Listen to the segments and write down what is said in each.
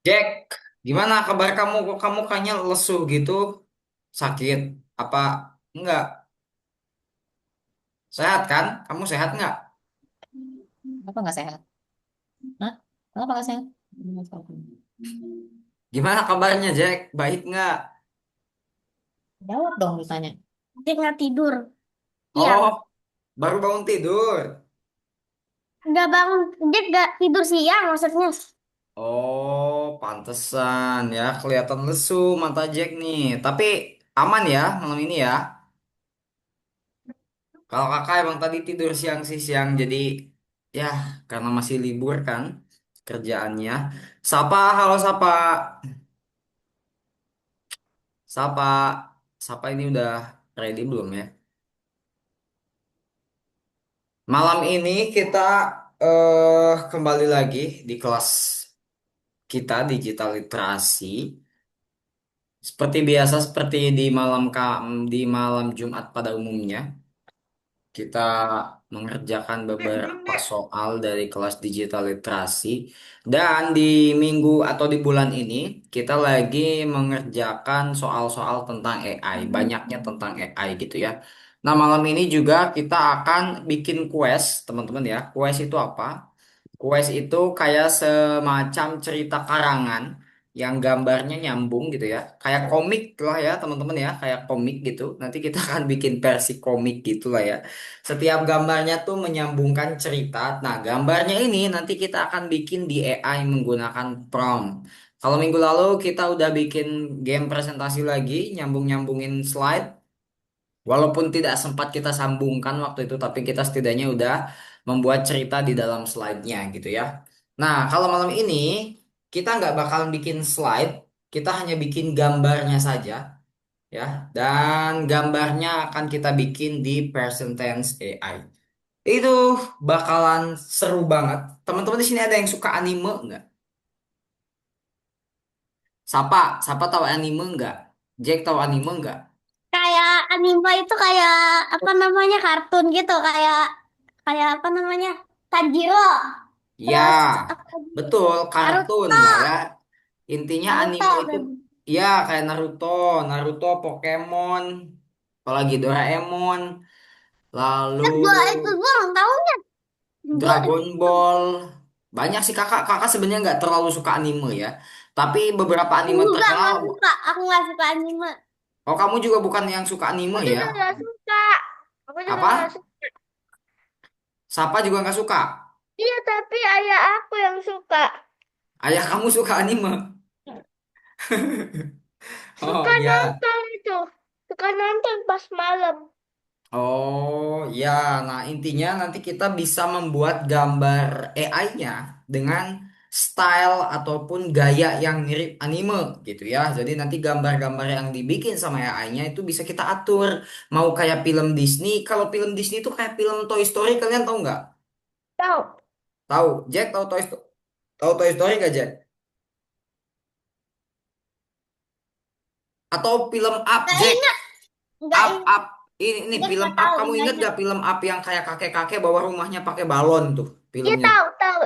Jack, gimana kabar kamu? Kok kamu kayaknya lesu gitu? Sakit? Apa enggak? Sehat kan? Kamu sehat enggak? Apa nggak sehat? Hah? Kenapa nggak sehat? Gimana kabarnya, Jack? Baik enggak? Jawab dong ditanya. Dia nggak tidur siang. Oh, baru bangun tidur. Nggak bangun, dia nggak tidur siang maksudnya. Oh, pantesan ya. Kelihatan lesu mata Jack nih. Tapi aman ya malam ini ya. Kalau kakak emang tadi tidur siang sih siang. Jadi ya karena masih libur kan kerjaannya. Sapa, halo Sapa. Sapa, Sapa ini udah ready belum ya? Malam ini kita kembali lagi di kelas kita digital literasi. Seperti biasa, seperti di malam Jumat pada umumnya, kita mengerjakan beberapa soal dari kelas digital literasi. Dan di minggu atau di bulan ini, kita lagi mengerjakan soal-soal tentang AI. Banyaknya tentang AI gitu ya. Nah, malam ini juga kita akan bikin quest, teman-teman ya. Quest itu apa? Quest itu kayak semacam cerita karangan yang gambarnya nyambung gitu ya. Kayak komik lah ya teman-teman ya, kayak komik gitu. Nanti kita akan bikin versi komik gitu lah ya. Setiap gambarnya tuh menyambungkan cerita. Nah, gambarnya ini nanti kita akan bikin di AI menggunakan prompt. Kalau minggu lalu kita udah bikin game presentasi lagi, nyambung-nyambungin slide. Walaupun tidak sempat kita sambungkan waktu itu, tapi kita setidaknya udah membuat cerita di dalam slide-nya gitu ya. Nah, kalau malam ini kita nggak bakalan bikin slide, kita hanya bikin gambarnya saja ya. Dan gambarnya akan kita bikin di present tense AI. Itu bakalan seru banget. Teman-teman di sini ada yang suka anime nggak? Sapa tahu anime nggak? Jack tahu anime nggak? Kayak anime itu kayak apa namanya kartun gitu, kayak kayak apa namanya Tanjiro, Ya, terus apa lagi? betul, kartun Naruto, lah ya. Intinya Naruto anime itu dan ya kayak Naruto, Pokemon, apalagi Doraemon, lalu dua itu doang tahunya. Dua itu Dragon Ball. Banyak sih kakak sebenarnya nggak terlalu suka anime ya. Tapi beberapa anime juga terkenal. nggak suka. Aku nggak suka anime. Oh, kamu juga bukan yang suka anime Aku ya? juga nggak suka. Aku juga nggak Apa? suka. Sapa juga nggak suka. Iya, tapi ayah aku yang suka. Ayah kamu suka anime. Suka Oh ya. nonton itu. Suka nonton pas malam. Oh ya, nah intinya nanti kita bisa membuat gambar AI-nya dengan style ataupun gaya yang mirip anime gitu ya. Jadi nanti gambar-gambar yang dibikin sama AI-nya itu bisa kita atur. Mau kayak film Disney, kalau film Disney itu kayak film Toy Story, kalian tahu nggak? Tahu. Tahu? Jack tahu Toy Story nggak Jack? Atau film Up Nggak Jack? ingat. Nggak Up ingat. Up. Ini Dia film nggak Up. tahu. Kamu Nggak inget ingat. gak film Up yang kayak kakek-kakek bawa rumahnya pakai balon tuh Dia filmnya? tahu. Tahu.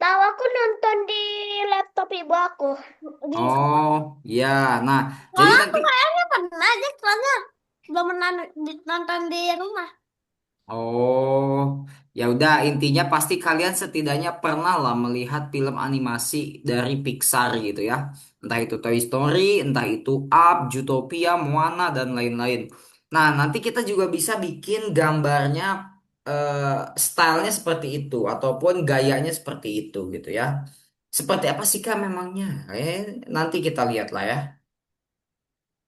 Tahu, aku nonton di laptop ibu aku. Di, Oh, ya. Nah, jadi Kalau nanti aku kayaknya pernah aja, soalnya belum pernah nonton di rumah. oh, ya udah intinya pasti kalian setidaknya pernah lah melihat film animasi dari Pixar gitu ya. Entah itu Toy Story, entah itu Up, Zootopia, Moana dan lain-lain. Nah, nanti kita juga bisa bikin gambarnya stylenya seperti itu ataupun gayanya seperti itu gitu ya. Seperti apa sih Kak memangnya? Nanti kita lihat lah ya.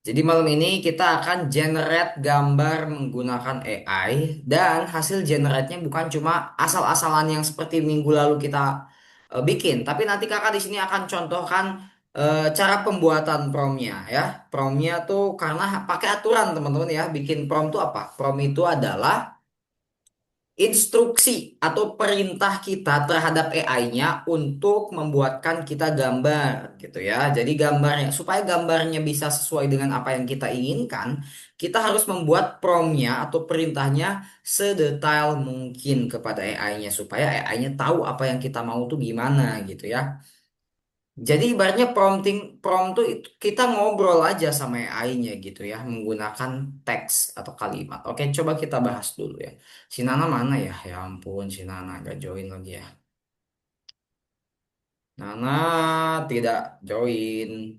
Jadi malam ini kita akan generate gambar menggunakan AI dan hasil generate-nya bukan cuma asal-asalan yang seperti minggu lalu kita bikin, tapi nanti kakak di sini akan contohkan cara pembuatan promnya ya. Promnya tuh karena pakai aturan teman-teman ya. Bikin prom tuh apa? Prom itu adalah instruksi atau perintah kita terhadap AI-nya untuk membuatkan kita gambar gitu ya. Jadi gambarnya supaya gambarnya bisa sesuai dengan apa yang kita inginkan, kita harus membuat prompt-nya atau perintahnya sedetail mungkin kepada AI-nya supaya AI-nya tahu apa yang kita mau tuh gimana gitu ya. Jadi ibaratnya prompting prompt tuh kita ngobrol aja sama AI-nya gitu ya menggunakan teks atau kalimat. Oke, coba kita bahas dulu ya. Si Nana mana ya? Ya ampun, si Nana gak join lagi ya. Nana tidak join.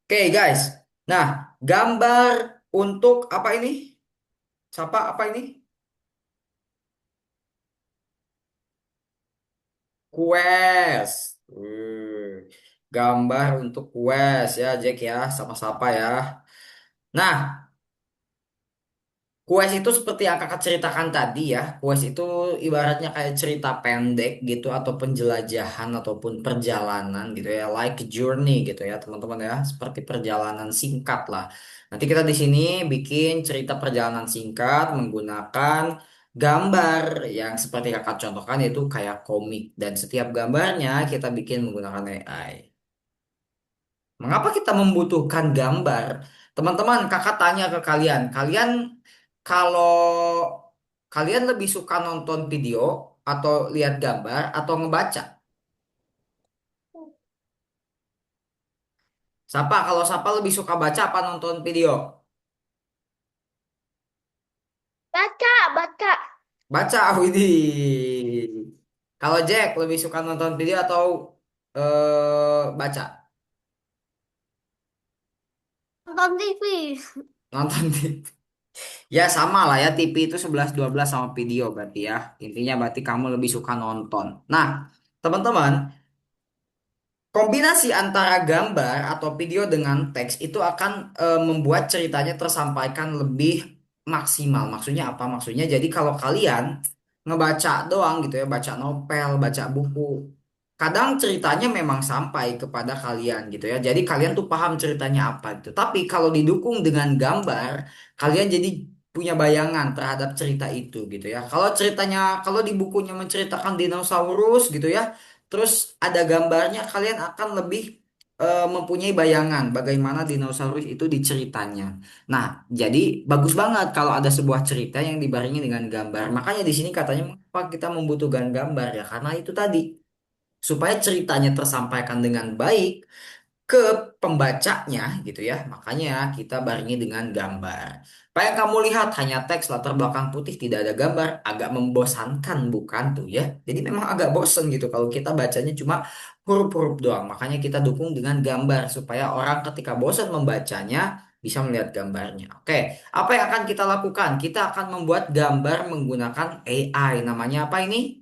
Oke, guys. Nah, gambar untuk apa ini? Siapa apa ini? Quest. Gambar untuk quest ya, Jack ya, sama-sama ya. Nah, Quest itu seperti yang kakak ceritakan tadi ya. Quest itu ibaratnya kayak cerita pendek gitu atau penjelajahan ataupun perjalanan gitu ya. Like journey gitu ya teman-teman ya. Seperti perjalanan singkat lah. Nanti kita di sini bikin cerita perjalanan singkat menggunakan gambar yang seperti kakak contohkan yaitu kayak komik. Dan setiap gambarnya kita bikin menggunakan AI. Mengapa kita membutuhkan gambar? Teman-teman, kakak tanya ke kalian. Kalau kalian lebih suka nonton video atau lihat gambar atau ngebaca? Siapa lebih suka baca apa nonton video? Baca, baca. Baca, widih. Kalau Jack lebih suka nonton video atau baca? Nonton TV. Nonton TV. Ya sama lah ya, TV itu 11-12 sama video berarti ya. Intinya berarti kamu lebih suka nonton. Nah, teman-teman, kombinasi antara gambar atau video dengan teks itu akan membuat ceritanya tersampaikan lebih maksimal. Maksudnya apa? Maksudnya jadi kalau kalian ngebaca doang gitu ya, baca novel, baca buku, kadang ceritanya memang sampai kepada kalian gitu ya. Jadi kalian tuh paham ceritanya apa gitu. Tapi kalau didukung dengan gambar, kalian jadi punya bayangan terhadap cerita itu gitu ya. Kalau di bukunya menceritakan dinosaurus gitu ya, terus ada gambarnya, kalian akan lebih mempunyai bayangan bagaimana dinosaurus itu diceritanya. Nah, jadi bagus banget kalau ada sebuah cerita yang dibarengi dengan gambar. Makanya di sini katanya mengapa kita membutuhkan gambar ya, karena itu tadi supaya ceritanya tersampaikan dengan baik ke pembacanya gitu ya. Makanya kita barengi dengan gambar. Apa yang kamu lihat hanya teks latar belakang putih tidak ada gambar, agak membosankan bukan tuh ya. Jadi memang agak bosen gitu kalau kita bacanya cuma huruf-huruf doang. Makanya kita dukung dengan gambar supaya orang ketika bosan membacanya bisa melihat gambarnya. Oke, apa yang akan kita lakukan? Kita akan membuat gambar menggunakan AI. Namanya apa ini?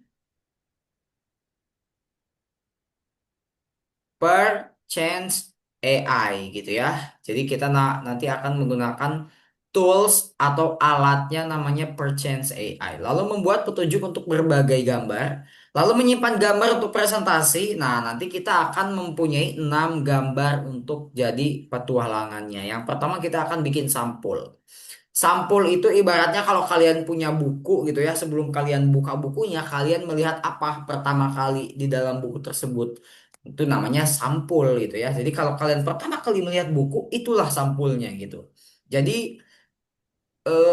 Per Chance AI gitu ya. Jadi kita nanti akan menggunakan tools atau alatnya namanya Per Chance AI. Lalu membuat petunjuk untuk berbagai gambar. Lalu menyimpan gambar untuk presentasi. Nah, nanti kita akan mempunyai 6 gambar untuk jadi petualangannya. Yang pertama kita akan bikin sampul. Sampul itu ibaratnya kalau kalian punya buku gitu ya, sebelum kalian buka bukunya, kalian melihat apa pertama kali di dalam buku tersebut. Itu namanya sampul gitu ya. Jadi kalau kalian pertama kali melihat buku, itulah sampulnya gitu. Jadi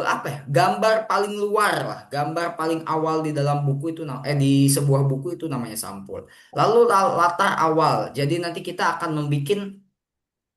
apa ya? Gambar paling luar lah, gambar paling awal di dalam buku itu di sebuah buku itu namanya sampul. Lalu latar awal. Jadi nanti kita akan membuat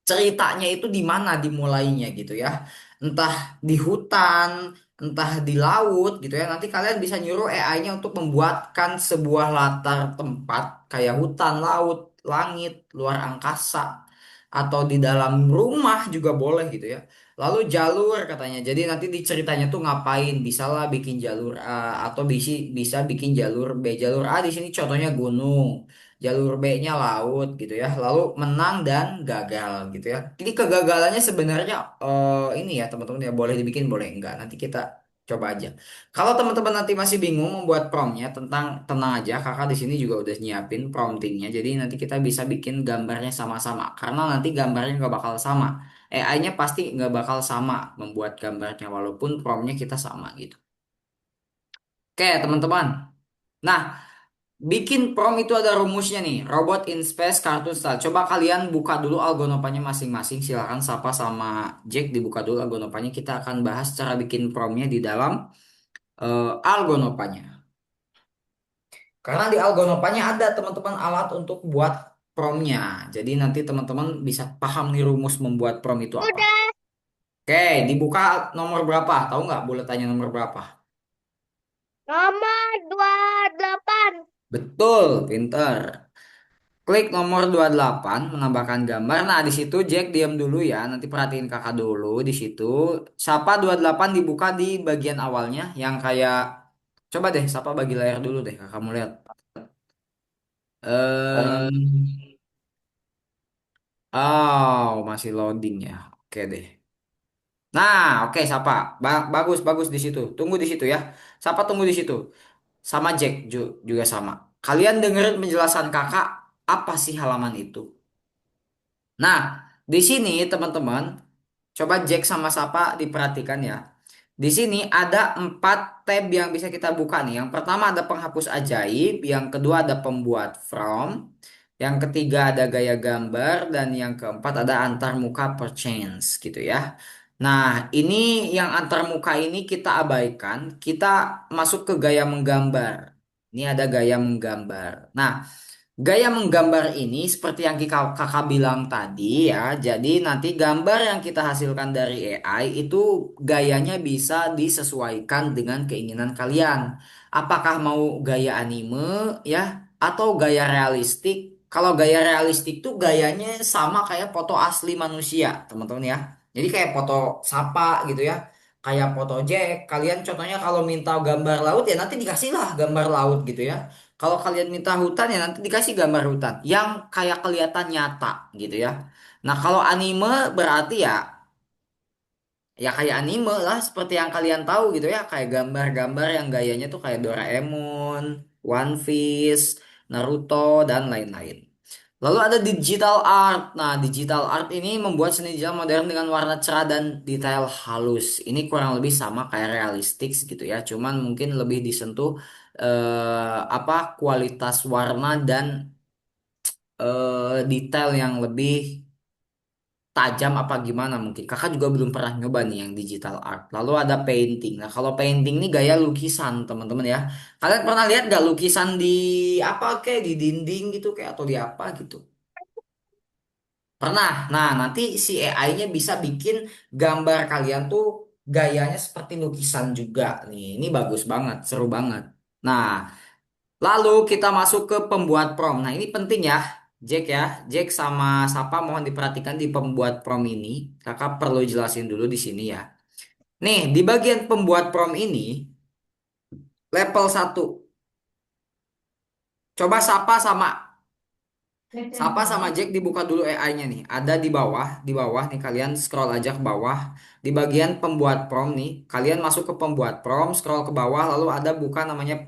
ceritanya itu di mana dimulainya gitu ya. Entah di hutan, entah di laut gitu ya. Nanti kalian bisa nyuruh AI-nya untuk membuatkan sebuah latar tempat kayak hutan, laut, langit, luar angkasa atau di dalam rumah juga boleh gitu ya. Lalu jalur katanya. Jadi nanti di ceritanya tuh ngapain? Bisalah bikin jalur A atau bisa bikin jalur B. Jalur A di sini contohnya gunung. Jalur B-nya laut gitu ya. Lalu menang dan gagal gitu ya. Jadi kegagalannya sebenarnya ini ya teman-teman ya boleh dibikin boleh enggak. Nanti kita coba aja. Kalau teman-teman nanti masih bingung membuat promptnya tentang tenang aja, kakak di sini juga udah nyiapin promptingnya. Jadi nanti kita bisa bikin gambarnya sama-sama. Karena nanti gambarnya nggak bakal sama. AI-nya pasti nggak bakal sama membuat gambarnya walaupun promptnya kita sama gitu. Oke teman-teman. Nah, bikin prompt itu ada rumusnya nih. Robot in Space Cartoon Style. Coba kalian buka dulu algonopanya masing-masing. Silakan Sapa sama Jack dibuka dulu algonopanya. Kita akan bahas cara bikin promptnya di dalam algonopanya. Karena di Algonopanya ada teman-teman alat untuk buat promnya. Jadi nanti teman-teman bisa paham nih rumus membuat prom itu apa. Udah. Oke, dibuka nomor berapa? Tahu nggak? Boleh tanya nomor berapa? Nomor 28. Betul, pinter. Klik nomor 28 menambahkan gambar. Nah, di situ Jack diam dulu ya. Nanti perhatiin kakak dulu di situ. Sapa 28 dibuka di bagian awalnya yang kayak coba deh Sapa bagi layar dulu deh kakak mau lihat. Oh, masih loading ya. Oke deh. Nah, oke Sapa. Bagus bagus di situ. Tunggu di situ ya. Sapa tunggu di situ. Sama Jack juga sama. Kalian dengerin penjelasan kakak apa sih halaman itu? Nah, di sini teman-teman, coba Jack sama Sapa diperhatikan ya. Di sini ada 4 tab yang bisa kita buka nih. Yang pertama ada penghapus ajaib, yang kedua ada pembuat from, yang ketiga ada gaya gambar, dan yang keempat ada antarmuka per chance gitu ya. Nah, ini yang antarmuka ini kita abaikan, kita masuk ke gaya menggambar. Ini ada gaya menggambar. Nah, gaya menggambar ini seperti yang kakak bilang tadi ya. Jadi nanti gambar yang kita hasilkan dari AI itu gayanya bisa disesuaikan dengan keinginan kalian. Apakah mau gaya anime ya atau gaya realistik? Kalau gaya realistik tuh gayanya sama kayak foto asli manusia, teman-teman ya. Jadi kayak foto Sapa gitu ya. Kayak foto Jack, kalian contohnya kalau minta gambar laut ya nanti dikasihlah gambar laut gitu ya. Kalau kalian minta hutan ya nanti dikasih gambar hutan yang kayak kelihatan nyata gitu ya. Nah, kalau anime berarti ya kayak anime lah seperti yang kalian tahu gitu ya, kayak gambar-gambar yang gayanya tuh kayak Doraemon, One Piece, Naruto dan lain-lain. Lalu ada digital art. Nah, digital art ini membuat seni digital modern dengan warna cerah dan detail halus. Ini kurang lebih sama kayak realistik gitu ya. Cuman mungkin lebih disentuh apa kualitas warna dan detail yang lebih tajam apa gimana mungkin. Kakak juga belum pernah nyoba nih yang digital art. Lalu ada painting. Nah, kalau painting ini gaya lukisan, teman-teman ya. Kalian pernah lihat gak lukisan di apa kayak di dinding gitu kayak atau di apa gitu? Pernah. Nah, nanti si AI-nya bisa bikin gambar kalian tuh gayanya seperti lukisan juga nih. Ini bagus banget, seru banget. Nah, lalu kita masuk ke pembuat prompt. Nah, ini penting ya, Jack ya. Jack sama Sapa mohon diperhatikan di pembuat prompt ini. Kakak perlu jelasin dulu di sini ya. Nih, di bagian pembuat prompt ini, level 1. Coba Sapa sama Jack dibuka dulu AI-nya nih. Ada di bawah nih kalian scroll aja ke bawah. Di bagian pembuat prompt nih, kalian masuk ke pembuat prompt, scroll ke bawah, lalu ada buka namanya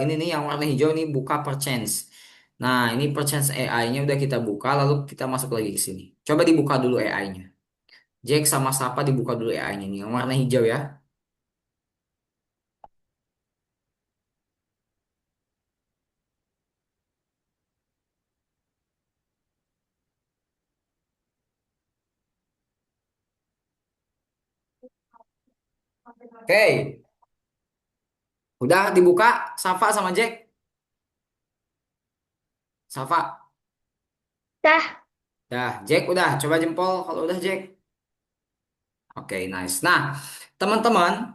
ini nih yang warna hijau nih buka per chance. Nah, ini per chance AI-nya udah kita buka, lalu kita masuk lagi ke sini. Coba dibuka dulu AI-nya. Jack sama Sapa dibuka dulu AI-nya nih, yang warna hijau ya. Oke, udah dibuka Safa sama Jack. Safa, Dah. dah. Jack udah. Coba jempol kalau udah Jack. Oke, nice. Nah, teman-teman,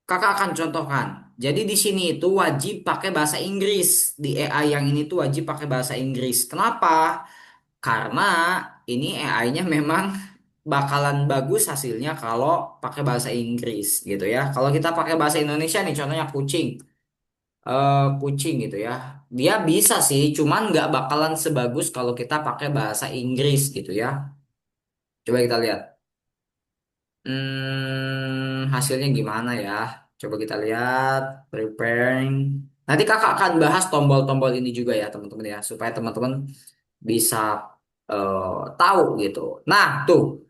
kakak akan contohkan. Jadi di sini itu wajib pakai bahasa Inggris. Di AI yang ini tuh wajib pakai bahasa Inggris. Kenapa? Karena ini AI-nya memang bakalan bagus hasilnya kalau pakai bahasa Inggris gitu ya. Kalau kita pakai bahasa Indonesia nih, contohnya kucing. Kucing gitu ya. Dia bisa sih, cuman nggak bakalan sebagus kalau kita pakai bahasa Inggris gitu ya. Coba kita lihat. Hasilnya gimana ya? Coba kita lihat preparing. Nanti kakak akan bahas tombol-tombol ini juga ya teman-teman ya, supaya teman-teman bisa tahu gitu. Nah tuh,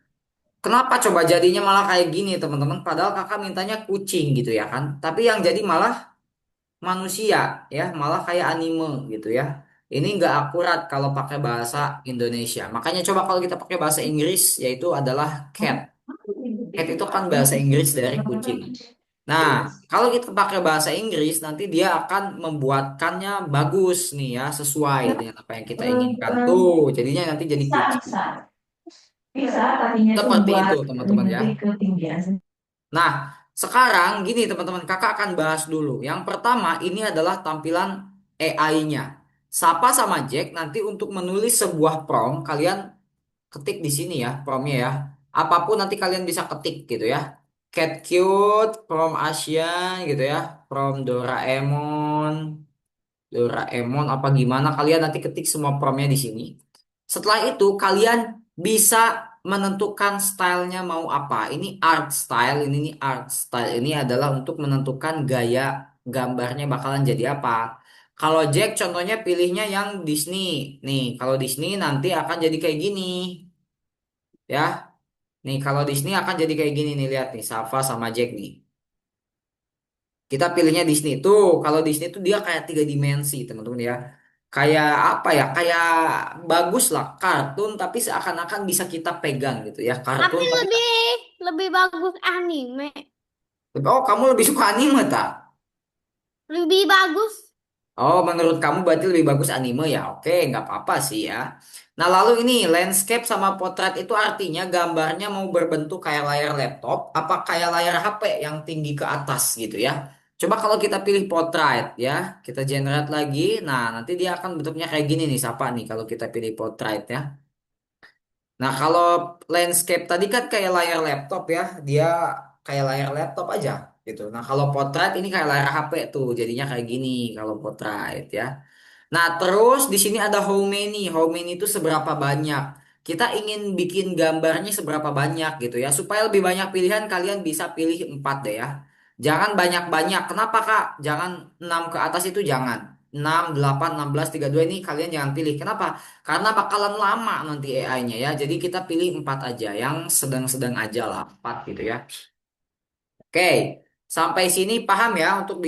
kenapa coba jadinya malah kayak gini teman-teman? Padahal kakak mintanya kucing gitu ya kan? Tapi yang jadi malah manusia ya, malah kayak anime gitu ya. Ini nggak akurat kalau pakai bahasa Indonesia. Makanya coba kalau kita pakai bahasa Inggris, yaitu adalah cat. Cat itu kan bahasa Inggris dari kucing. Nah, kalau kita pakai bahasa Inggris, nanti dia akan membuatkannya bagus nih ya, sesuai dengan apa yang kita inginkan. Tuh, jadinya nanti jadi kucing. Bisa, bisa, tadinya tuh Seperti itu, buat teman-teman ya. lebih ketinggian. Nah, sekarang gini teman-teman, kakak akan bahas dulu. Yang pertama, ini adalah tampilan AI-nya. Sapa sama Jack nanti untuk menulis sebuah prompt, kalian ketik di sini ya, promptnya ya. Apapun nanti kalian bisa ketik gitu ya. Cat cute, prompt Asian gitu ya. Prompt Doraemon, Doraemon apa gimana kalian nanti ketik semua promptnya di sini. Setelah itu kalian bisa menentukan stylenya mau apa. Ini art style, ini nih art style. Ini adalah untuk menentukan gaya gambarnya bakalan jadi apa. Kalau Jack contohnya pilihnya yang Disney. Nih, kalau Disney nanti akan jadi kayak gini ya. Nih, kalau Disney akan jadi kayak gini nih, lihat nih, Safa sama Jack nih. Kita pilihnya Disney tuh. Kalau Disney tuh dia kayak tiga dimensi, teman-teman ya. Kayak apa ya? Kayak bagus lah kartun, tapi seakan-akan bisa kita pegang gitu ya. Kartun, Tapi tapi lebih lebih bagus anime. oh kamu lebih suka anime tak? Lebih bagus. Oh, menurut kamu berarti lebih bagus anime ya? Oke, nggak apa-apa sih ya. Nah, lalu ini landscape sama potret itu artinya gambarnya mau berbentuk kayak layar laptop, apa kayak layar HP yang tinggi ke atas gitu ya. Coba kalau kita pilih potrait ya, kita generate lagi. Nah, nanti dia akan bentuknya kayak gini nih, Sapa nih kalau kita pilih potrait ya. Nah, kalau landscape tadi kan kayak layar laptop ya, dia kayak layar laptop aja gitu. Nah, kalau potrait ini kayak layar HP tuh, jadinya kayak gini kalau potrait ya. Nah, terus di sini ada how many. How many itu seberapa banyak. Kita ingin bikin gambarnya seberapa banyak gitu ya. Supaya lebih banyak pilihan, kalian bisa pilih 4 deh ya. Jangan banyak-banyak. Kenapa, Kak? Jangan 6 ke atas itu jangan. 6, 8, 16, 32 ini kalian jangan pilih. Kenapa? Karena bakalan lama nanti AI-nya ya. Jadi kita pilih 4 aja. Yang sedang-sedang aja lah. 4 gitu ya. Oke, sampai sini paham ya untuk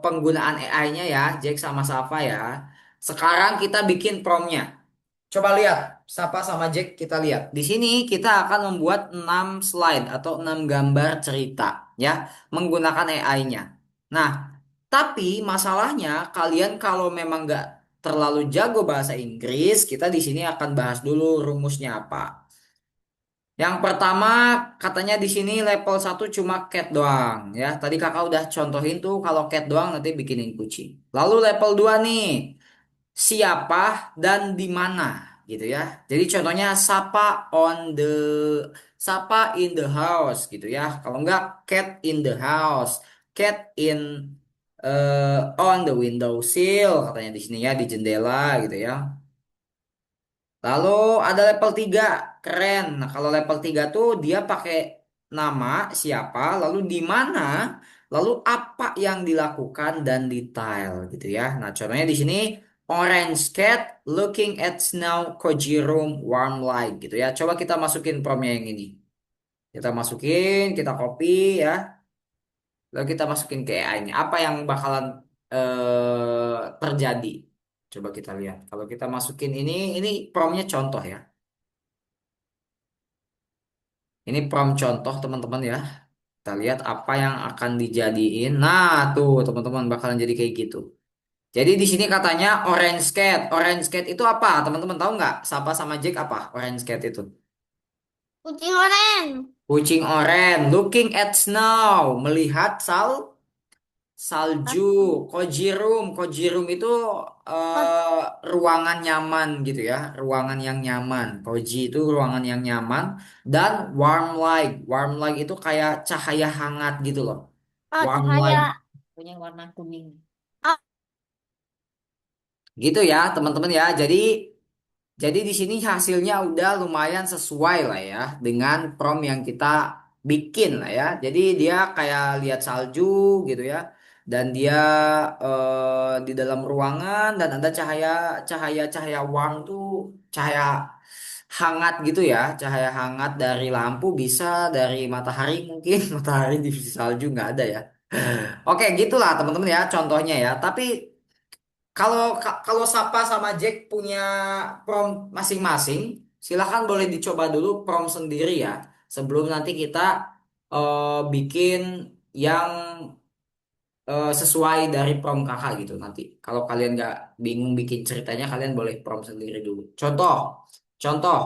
penggunaan AI-nya ya, Jack sama Safa ya. Sekarang kita bikin promnya. Coba lihat, Safa sama Jack kita lihat. Di sini kita akan membuat 6 slide atau 6 gambar cerita ya, menggunakan AI-nya. Nah, tapi masalahnya kalian kalau memang nggak terlalu jago bahasa Inggris, kita di sini akan bahas dulu rumusnya apa. Yang pertama katanya di sini level 1 cuma cat doang ya. Tadi kakak udah contohin tuh kalau cat doang nanti bikinin kucing. Lalu level 2 nih, siapa dan di mana gitu ya. Jadi contohnya Sapa in the house gitu ya. Kalau enggak cat in the house, cat in on the window sill katanya di sini ya di jendela gitu ya. Lalu ada level 3 keren. Nah, kalau level 3 tuh dia pakai nama siapa, lalu di mana, lalu apa yang dilakukan dan detail gitu ya. Nah, contohnya di sini orange cat looking at snow cozy room warm light gitu ya. Coba kita masukin promnya yang ini. Kita masukin, kita copy ya. Lalu kita masukin ke AI-nya. Apa yang bakalan terjadi? Coba kita lihat. Kalau kita masukin ini promnya contoh ya. Ini prompt contoh teman-teman ya. Kita lihat apa yang akan dijadiin. Nah, tuh teman-teman bakalan jadi kayak gitu. Jadi di sini katanya orange cat. Orange cat itu apa? Teman-teman tahu nggak? Sapa sama Jack apa? Orange cat itu. Kucing oranye. Kucing oranye. Looking at snow. Melihat salju. Cozy room itu ruangan nyaman gitu ya. Ruangan yang nyaman. Cozy itu ruangan yang nyaman. Dan warm light. Warm light itu kayak cahaya hangat gitu loh. Oh, Warm light. cahaya. Punya warna kuning. Oh, Gitu ya, teman-teman ya. Jadi di sini hasilnya udah lumayan sesuai lah ya dengan prompt yang kita bikin lah ya. Jadi dia kayak lihat salju gitu ya. Dan dia di dalam ruangan dan ada cahaya warm tuh cahaya hangat gitu ya. Cahaya hangat dari lampu bisa dari matahari mungkin. Matahari di salju nggak ada ya. Oke, gitulah teman-teman ya contohnya ya. Tapi kalau Sapa sama Jack punya prompt masing-masing, silahkan boleh dicoba dulu prompt sendiri ya. Sebelum nanti kita bikin yang sesuai dari prom kakak gitu nanti. Kalau kalian nggak bingung bikin ceritanya, kalian boleh prom sendiri dulu. Contoh, contoh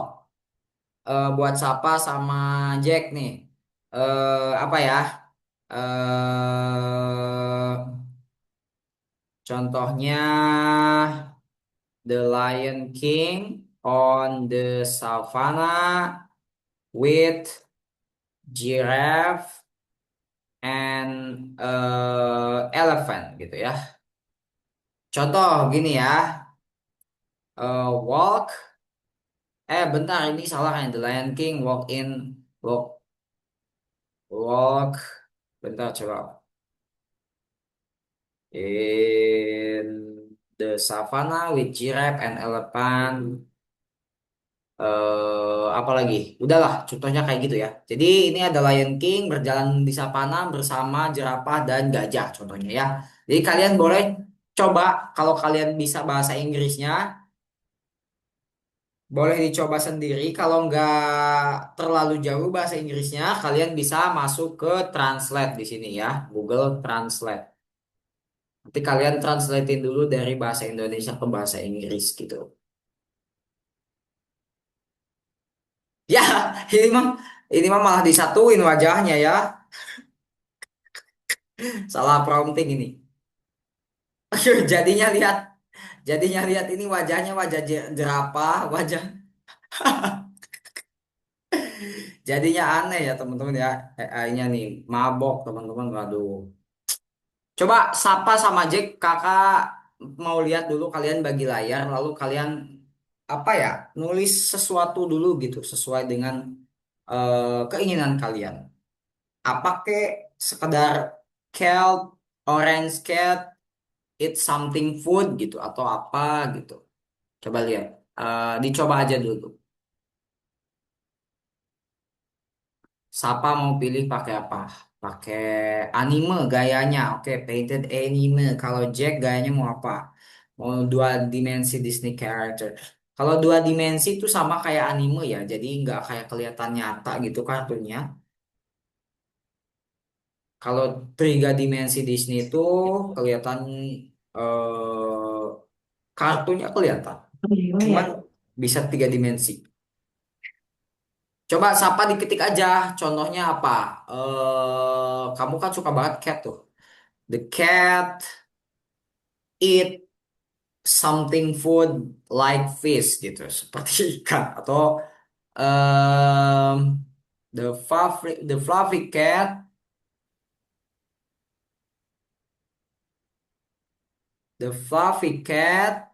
buat Sapa sama Jack nih. Apa ya? Contohnya The Lion King on the savannah with giraffe and elephant gitu ya. Contoh gini ya, walk. Bentar ini salah kan The Lion King walk walk. Bentar coba in the savannah with giraffe and elephant. Apa lagi? Udahlah, contohnya kayak gitu ya. Jadi ini ada Lion King berjalan di savana bersama jerapah dan gajah contohnya ya. Jadi kalian boleh coba kalau kalian bisa bahasa Inggrisnya, boleh dicoba sendiri. Kalau nggak terlalu jauh bahasa Inggrisnya, kalian bisa masuk ke Translate di sini ya, Google Translate. Nanti kalian translatein dulu dari bahasa Indonesia ke bahasa Inggris gitu. Ya, ini mah malah disatuin wajahnya ya. Salah prompting ini. Jadinya lihat, jadinya lihat ini wajahnya wajah jerapah, wajah. Jadinya aneh ya teman-teman ya. AI-nya nih mabok teman-teman. Waduh. Coba Sapa sama Jack, kakak mau lihat dulu kalian bagi layar, lalu kalian apa ya, nulis sesuatu dulu gitu sesuai dengan keinginan kalian. Apa kek sekedar cat, orange cat, eat something food gitu atau apa gitu. Coba lihat. Dicoba aja dulu. Sapa mau pilih pakai apa? Pakai anime gayanya. Oke, painted anime. Kalau Jack gayanya mau apa? Mau dua dimensi Disney character. Kalau dua dimensi itu sama kayak anime ya. Jadi nggak kayak kelihatan nyata gitu kartunya. Kalau tiga dimensi Disney itu kelihatan eh, kartunya kelihatan. Oh ya. Cuman bisa tiga dimensi. Coba Sapa diketik aja. Contohnya apa? Kamu kan suka banget cat tuh. The cat eat something food like fish gitu, seperti ikan atau um, the fluffy cat, the fluffy cat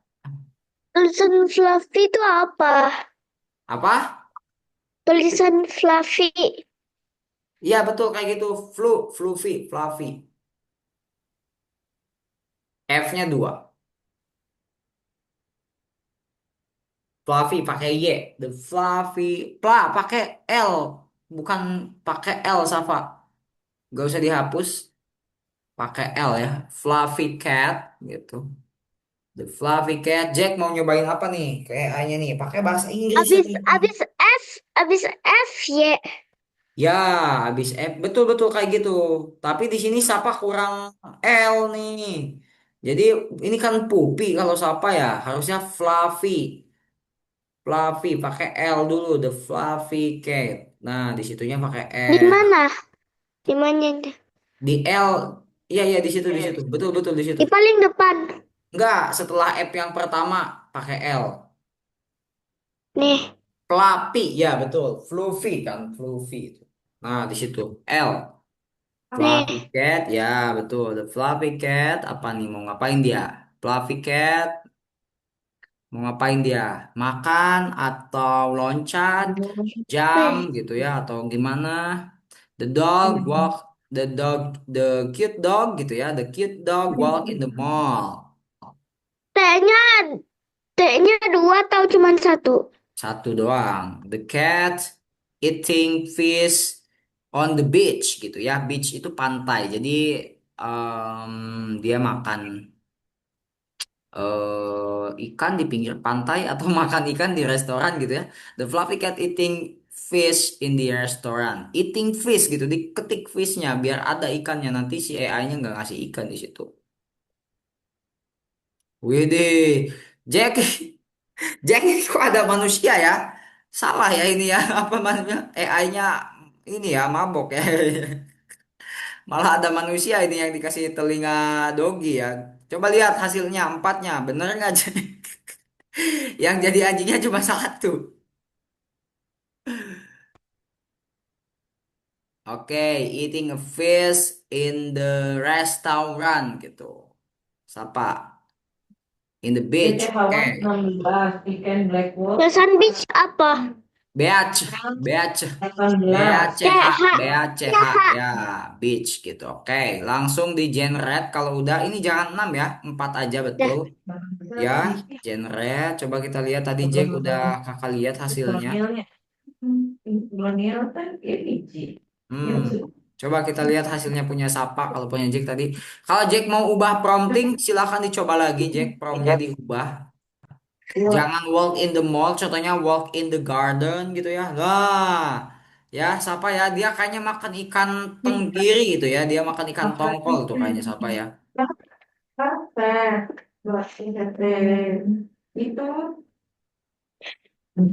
Tulisan fluffy itu apa? apa? Tulisan fluffy. Iya betul kayak gitu, fluffy. F-nya dua, fluffy pakai Y, the fluffy, pakai L, bukan pakai L, Safa. Gak usah dihapus, pakai L ya, fluffy cat gitu. The Fluffy Cat. Jack mau nyobain apa nih? Kayak A-nya nih. Pakai bahasa Inggris Abis lagi. abis F, abis F Y. Ya, habis F. Betul-betul kayak gitu. Tapi di sini Sapa kurang L nih. Jadi ini kan Pupi kalau Sapa ya. Harusnya Fluffy. Fluffy pakai L dulu. The Fluffy Cat. Nah, di situnya pakai Di L. mana? Di mana? Di L. Iya, iya di situ, di situ. Betul-betul di situ. Di paling depan. Enggak, setelah F yang pertama pakai L. Nih, Fluffy, ya betul. Fluffy kan, fluffy itu. Nah, di situ L. Fluffy nih. cat, ya betul. The fluffy cat, apa nih mau ngapain dia? Fluffy cat mau ngapain dia? Makan atau loncat, jump Nih. gitu ya atau gimana? The dog walk, the dog, the cute dog gitu ya. The cute dog walk in the mall. T-nya, T-nya dua atau cuma satu? Satu doang. The cat eating fish on the beach gitu ya. Beach itu pantai. Jadi dia makan ikan di pinggir pantai atau makan ikan di restoran gitu ya. The fluffy cat eating fish in the restaurant. Eating fish gitu, diketik fishnya biar ada ikannya. Nanti si AI-nya nggak ngasih ikan di situ. Widih, Jack, Jack kok ada manusia ya? Salah ya ini ya, apa namanya? AI-nya ini ya mabok ya. Malah ada manusia ini yang dikasih telinga dogi ya. Coba lihat hasilnya empatnya, bener nggak Jack? Yang jadi anjingnya cuma satu. Oke, eating a fish in the restaurant gitu. Sapa? In the beach. BTH-wan Oke. 16, ikan black wolf Tulisan beach apa? Beach, beach, 18. BACH, CH. BACH CH. ya, beach gitu. Oke, langsung di generate. Kalau udah ini jangan 6 ya, 4 aja Dah. betul. Ya, generate. Coba kita lihat tadi Jack udah kakak lihat hasilnya. Kolonialnya. Kolonial kan ya biji. Hmm, Yang coba kita lihat hasilnya punya Sapa. Kalau punya Jack tadi. Kalau Jack mau ubah prompting, silahkan dicoba lagi Jack. Promptnya diubah. sudah. Jangan walk in the mall, contohnya walk in the garden gitu ya. Nah, ya siapa ya? Dia kayaknya makan ikan tenggiri gitu ya. Dia makan ikan tongkol tuh kayaknya siapa ya? Perfect. Buat itu.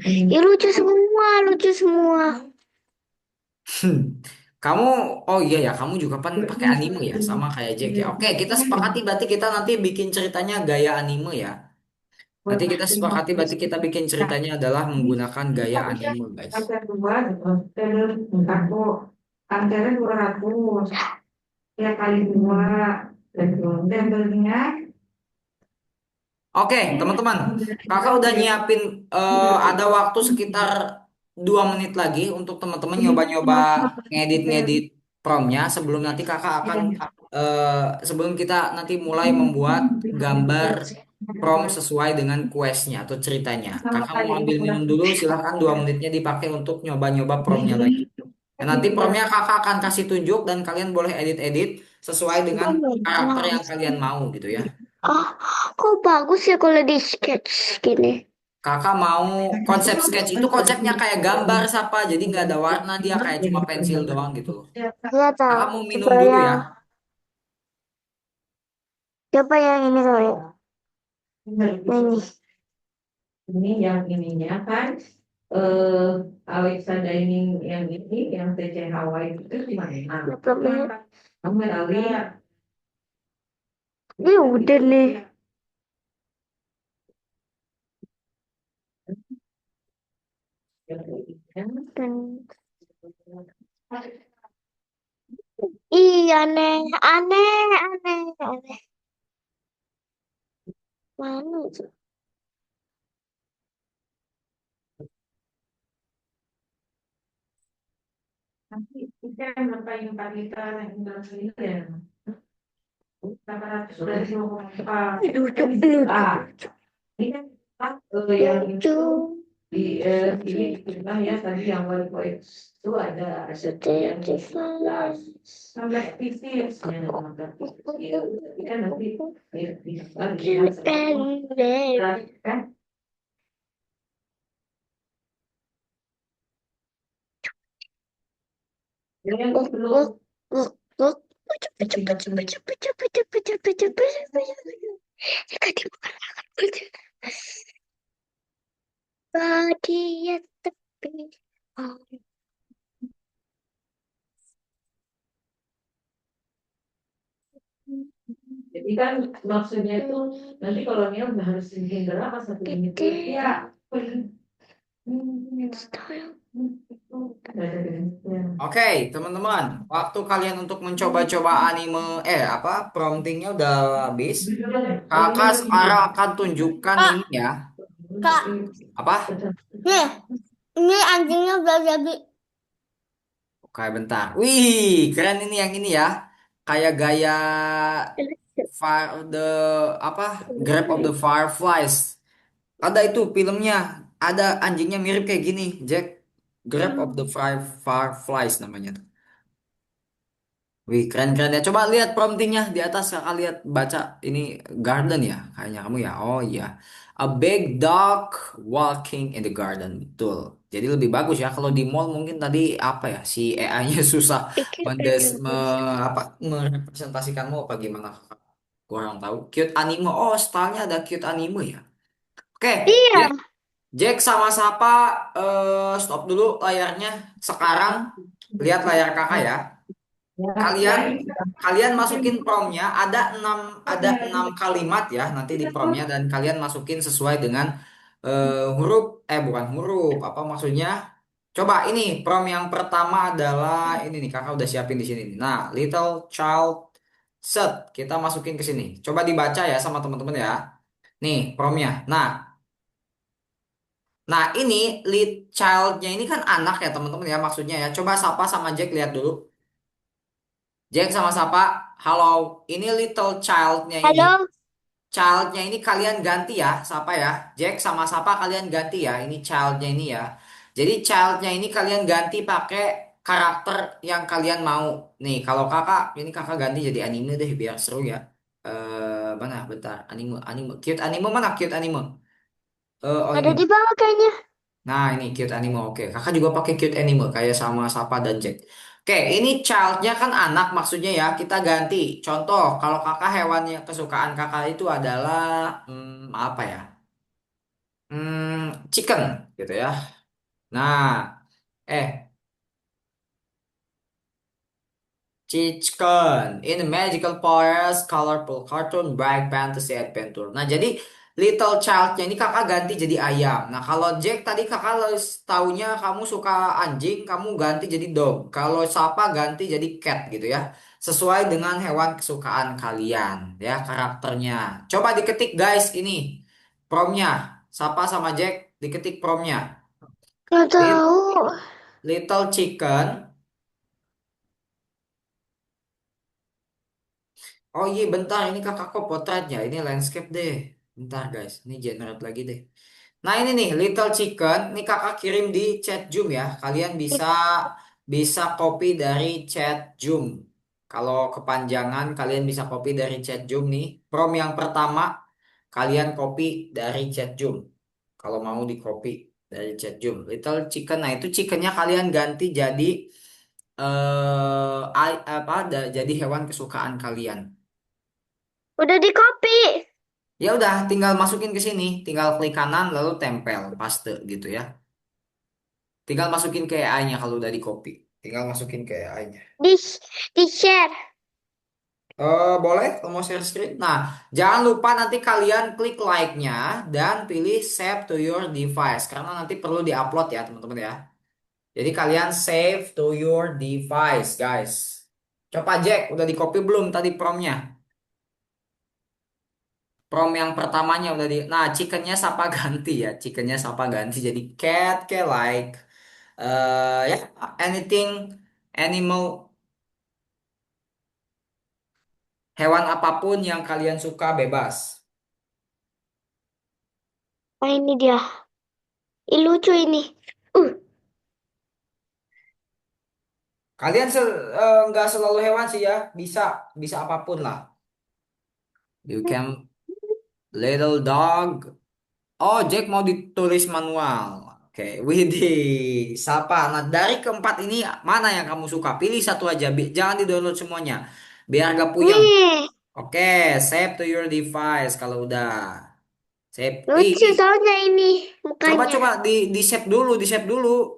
Ya lucu semua, lucu semua. Kamu, oh iya ya, kamu juga kan pakai anime ya, sama kayak Jack ya. Oke, kita sepakati berarti kita nanti bikin ceritanya gaya anime ya. Nanti kita sepakati berarti kita bikin ceritanya adalah menggunakan gaya anime, guys. Angka dua, terus aku angkanya 200 ya kali dua dan belinya Oke, teman-teman, kakak udah nyiapin ada waktu sekitar 2 menit lagi untuk teman-teman nyoba-nyoba ngedit-ngedit promnya sebelum nanti kakak akan sebelum kita nanti mulai membuat gambar prom sesuai dengan questnya atau ceritanya. sama Kakak mau kali ambil minum dulu, silahkan 2 menitnya dipakai untuk nyoba-nyoba promnya lagi. Dan nanti promnya kakak akan kasih tunjuk dan kalian boleh edit-edit sesuai dengan karakter yang kalian mau gitu ya. Ah, kok bagus ya kalau di sketch gini. Kakak mau konsep sketch itu konsepnya kayak gambar siapa, jadi nggak ada warna dia kayak cuma pensil doang gitu loh. Iya tahu. Kakak mau minum Coba dulu ya. yang coba yang ini kali. Ini. ini yang ininya kan eh Alexa Dining yang ini yang TC Hawaii itu gimana? Berapa menit? Kamu lihat Ini udah nih. Dan iya aneh, aneh, aneh, aneh. Mana tuh? nanti kita berapa yang kita yang ini ya 800 dari Lucu, ah lucu, ini kan yang lucu. di ini kita ya tadi yang wali itu ada Sedih, yang 16 pieces ya 16 pieces ya tapi kan nanti ya bisa dilihat kan yang belum Bahagia tepi. Oh, jadi kan maksudnya itu nanti kalau dia udah harus bikin berapa satu ini tuh ya nggak ada bedanya. Oke, teman-teman, waktu kalian untuk mencoba-coba anime apa promptingnya udah habis. Kakak sekarang akan tunjukkan Kak, ini ya. Kak, Apa? nih, ini anjingnya udah jadi. Oke, bentar. Wih, keren ini yang ini ya. Kayak gaya the apa? Grab of the Fireflies. Ada itu filmnya. Ada anjingnya mirip kayak gini, Jack. Grab of the Fireflies namanya tuh. Wih, keren-keren ya. Coba lihat promptingnya di atas. Kakak lihat, baca. Ini garden ya, kayaknya kamu ya. Oh iya. A big dog walking in the garden. Betul. Jadi lebih bagus ya. Kalau di mall mungkin tadi apa ya, si AI-nya susah Pikir mendes ada me, bus. apa merepresentasikanmu apa gimana. Kurang tahu. Cute anime. Oh, stylenya ada cute anime ya. Oke, Jack. Iya. Jack sama Sapa, stop dulu layarnya. Sekarang lihat layar kakak ya. Kalian kalian masukin promnya ada enam kalimat ya nanti di promnya dan kalian masukin sesuai dengan huruf bukan huruf apa maksudnya. Coba ini prom yang pertama adalah ini nih kakak udah siapin di sini nih. Nah, little child set kita masukin ke sini. Coba dibaca ya sama teman-teman ya. Nih promnya. Nah, ini lead childnya ini kan anak ya teman-teman ya maksudnya ya. Coba Sapa sama Jack lihat dulu. Jack sama Sapa, halo. Ini little childnya ini. Halo. Childnya ini kalian ganti ya, Sapa ya. Jack sama Sapa kalian ganti ya. Ini childnya ini ya. Jadi childnya ini kalian ganti pakai karakter yang kalian mau. Nih, kalau kakak, ini kakak ganti jadi anime deh biar seru ya. Mana? Bentar, anime, anime, cute anime mana? Cute anime. Oh Ada ini. di bawah kayaknya. Nah, ini cute anime. Oke, kakak juga pakai cute anime kayak sama Sapa dan Jack. Oke, ini childnya kan anak maksudnya ya. Kita ganti. Contoh, kalau kakak hewan yang kesukaan kakak itu adalah apa ya? Chicken gitu ya. Nah, eh Chicken in a magical forest, colorful cartoon, bright fantasy adventure. Nah, jadi little childnya ini kakak ganti jadi ayam. Nah, kalau Jack tadi kakak taunya kamu suka anjing, kamu ganti jadi dog. Kalau Sapa ganti jadi cat gitu ya. Sesuai dengan hewan kesukaan kalian ya karakternya. Coba diketik guys ini promnya. Sapa sama Jack diketik promnya. Nggak Lit- tahu. Little chicken. Oh iya bentar ini kakak kok potretnya ini landscape deh. Bentar guys ini generate lagi deh. Nah ini nih Little Chicken ini kakak kirim di chat Zoom ya. Kalian bisa bisa copy dari chat Zoom. Kalau kepanjangan kalian bisa copy dari chat Zoom nih. Prom yang pertama kalian copy dari chat Zoom. Kalau mau di copy dari chat Zoom. Little Chicken. Nah itu chickennya kalian ganti jadi jadi hewan kesukaan kalian. Udah di copy. Ya udah, tinggal masukin ke sini, tinggal klik kanan lalu tempel, paste gitu ya. Tinggal masukin ke AI-nya kalau udah di copy. Tinggal masukin ke AI-nya. Di di share. Boleh kalau mau share screen. Nah, jangan lupa nanti kalian klik like-nya dan pilih save to your device karena nanti perlu diupload ya teman-teman ya. Jadi kalian save to your device, guys. Coba Jack, udah di copy belum tadi promnya? Prom yang pertamanya udah di. Nah, chickennya Sapa ganti ya. Chickennya Sapa ganti jadi cat, kayak like. Ya, anything, animal, hewan apapun yang kalian suka bebas. Oh ini dia. Ih, lucu ini. Uh, Kalian nggak selalu hewan sih ya. Bisa, bisa apapun lah. You can little dog. Oh, Jack mau ditulis manual. Oke, Widih, Sapa. Nah, dari keempat ini mana yang kamu suka? Pilih satu aja. Jangan di-download semuanya. Biar gak puyeng. nih. Oke, save to your device kalau udah. Save. Lucu Ini soalnya ini mukanya. coba-coba di save dulu, di save dulu.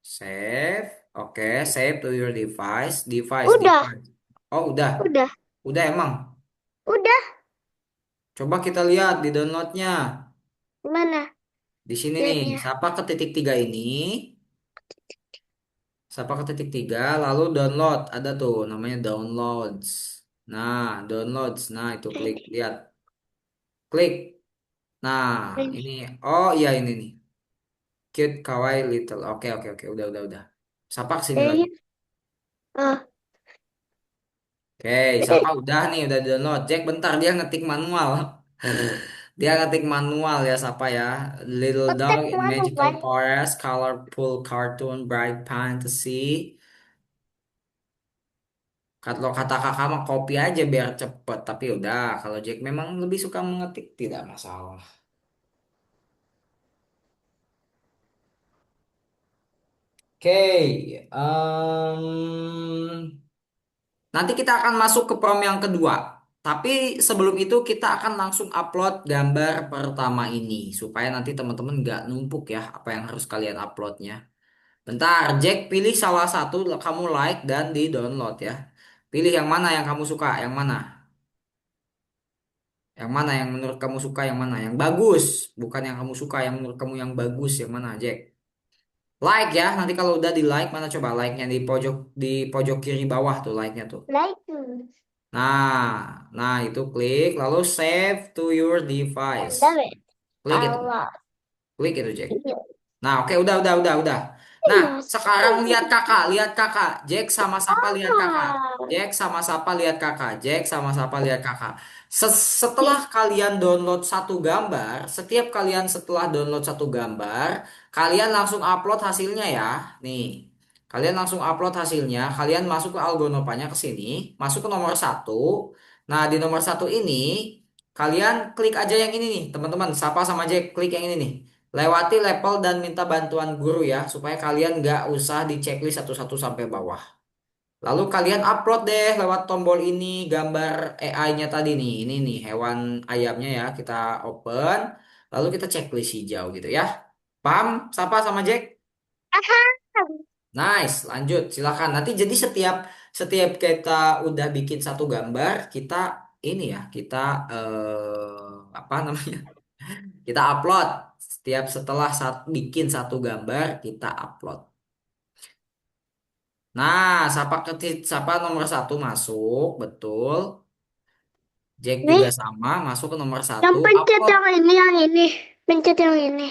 Save. Oke, save to your device, device, Udah, device. Oh, udah. udah, Udah emang. udah. Coba kita lihat di downloadnya. Mana Di sini nih, lihatnya? siapa ke titik tiga ini? Siapa ke titik tiga, lalu download. Ada tuh namanya downloads. Nah, downloads. Nah, itu klik. Lihat. Klik. Nah, Ini. ini. Oh iya ini nih. Cute, kawaii, little. Oke, oke, oke. Udah. Siapa sini lagi? Kayaknya. Ah, Oke, siapa udah nih, udah download. Jack bentar, dia ngetik manual. Dia ngetik manual ya, siapa ya? Little dog ketek in mana magical kan? forest, colorful cartoon, bright fantasy. Kalau kata kakak mah copy aja biar cepet. Tapi udah, kalau Jack memang lebih suka mengetik, tidak masalah. Oke, nanti kita akan masuk ke prom yang kedua. Tapi sebelum itu kita akan langsung upload gambar pertama ini. Supaya nanti teman-teman nggak numpuk ya apa yang harus kalian uploadnya. Bentar, Jack pilih salah satu kamu like dan di download ya. Pilih yang mana yang kamu suka, yang mana? Yang mana yang menurut kamu suka, yang mana? Yang bagus, bukan yang kamu suka, yang menurut kamu yang bagus, yang mana, Jack? Like ya, nanti kalau udah di like, mana coba like-nya di pojok kiri bawah tuh like-nya tuh. Like. Nah, itu klik, lalu save to your device. Love it Klik a itu, lot. klik itu, Jack. Iya. Nah, oke, udah. Nah, sekarang Iya. lihat kakak. Jack sama Sapa lihat kakak. Jack sama Sapa lihat kakak. Jack sama Sapa lihat kakak. Setelah kalian download satu gambar, setiap kalian setelah download satu gambar, kalian langsung upload hasilnya ya. Nih, kalian langsung upload hasilnya. Kalian masuk ke Algonopanya ke sini, masuk ke nomor satu. Nah, di nomor satu ini, kalian klik aja yang ini nih, teman-teman. Sapa sama Jack, klik yang ini nih. Lewati level dan minta bantuan guru ya, supaya kalian nggak usah di checklist satu-satu sampai bawah. Lalu kalian upload deh lewat tombol ini gambar AI-nya tadi nih. Ini nih hewan ayamnya ya, kita open. Lalu kita checklist hijau gitu ya. Paham? Sapa sama Jack? Nice, lanjut silakan. Nanti jadi setiap setiap kita udah bikin satu gambar, kita ini ya, kita apa namanya? Kita upload setiap setelah bikin satu gambar kita upload. Nah, siapa nomor satu masuk, betul. Jack juga Nih, sama, masuk ke nomor yang satu, pencet upload. yang ini, yang ini. Pencet yang ini.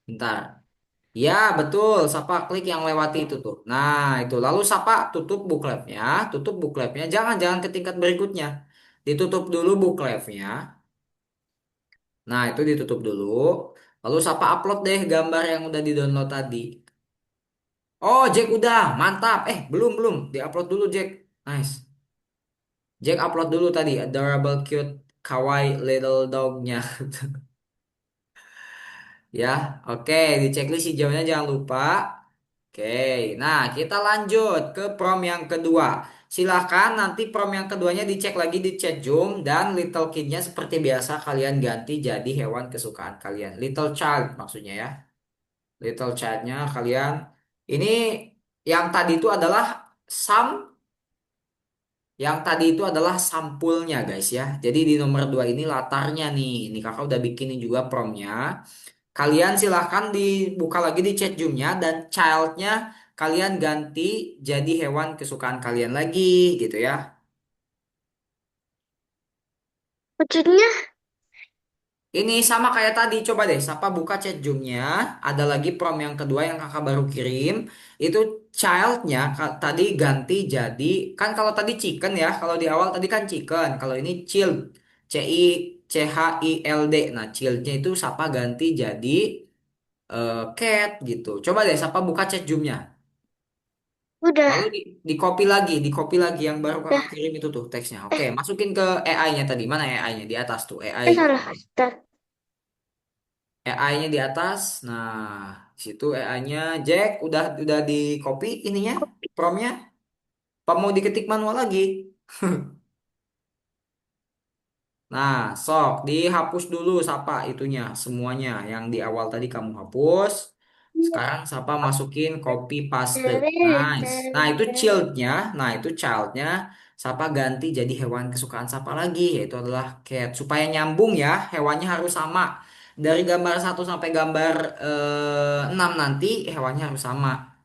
Bentar. Ya, betul. Sapa klik yang lewati itu tuh. Nah, itu. Lalu Sapa tutup bookletnya, tutup bookletnya. Jangan ke tingkat berikutnya. Ditutup dulu bookletnya. Nah, itu ditutup dulu. Lalu Sapa upload deh gambar yang udah di-download tadi. Oh, Jack udah, mantap. Belum, diupload dulu Jack. Nice. Jack upload dulu tadi, adorable, cute, kawaii little dognya. Ya, oke, di checklist hijaunya jangan lupa. Oke, nah kita lanjut ke prom yang kedua. Silahkan nanti prom yang keduanya dicek lagi di chat Zoom dan little kidnya seperti biasa kalian ganti jadi hewan kesukaan kalian. Little child maksudnya ya. Little childnya kalian. Ini yang tadi itu adalah Sam. Yang tadi itu adalah sampulnya guys ya. Jadi di nomor 2 ini latarnya nih. Ini kakak udah bikinin juga promnya. Kalian silahkan dibuka lagi di chat Zoom-nya dan childnya kalian ganti jadi hewan kesukaan kalian lagi gitu ya. Maksudnya, Ini sama kayak tadi, coba deh, Sapa buka chat Zoom-nya. Ada lagi prom yang kedua yang kakak baru kirim. Itu child-nya tadi ganti jadi, kan kalau tadi chicken ya, kalau di awal tadi kan chicken. Kalau ini child, CHILD. Nah, child-nya itu Sapa ganti jadi cat gitu. Coba deh, Sapa buka chat Zoom-nya. udah. Lalu di copy lagi yang baru kakak Udah. kirim itu tuh teksnya. Oke, Eh, masukin ke AI-nya tadi. Mana AI-nya? Di atas tuh, AI. salah. Start. AI-nya di atas. Nah, situ AI-nya Jack udah di copy ininya, promnya. Apa mau diketik manual lagi? Nah, sok dihapus dulu Sapa itunya semuanya yang di awal tadi kamu hapus. Sekarang Sapa masukin copy paste. Nice. Nah, itu childnya. Nah, itu childnya. Sapa ganti jadi hewan kesukaan Sapa lagi, yaitu adalah cat. Supaya nyambung ya, hewannya harus sama. Dari gambar satu sampai gambar 6 nanti hewannya harus sama.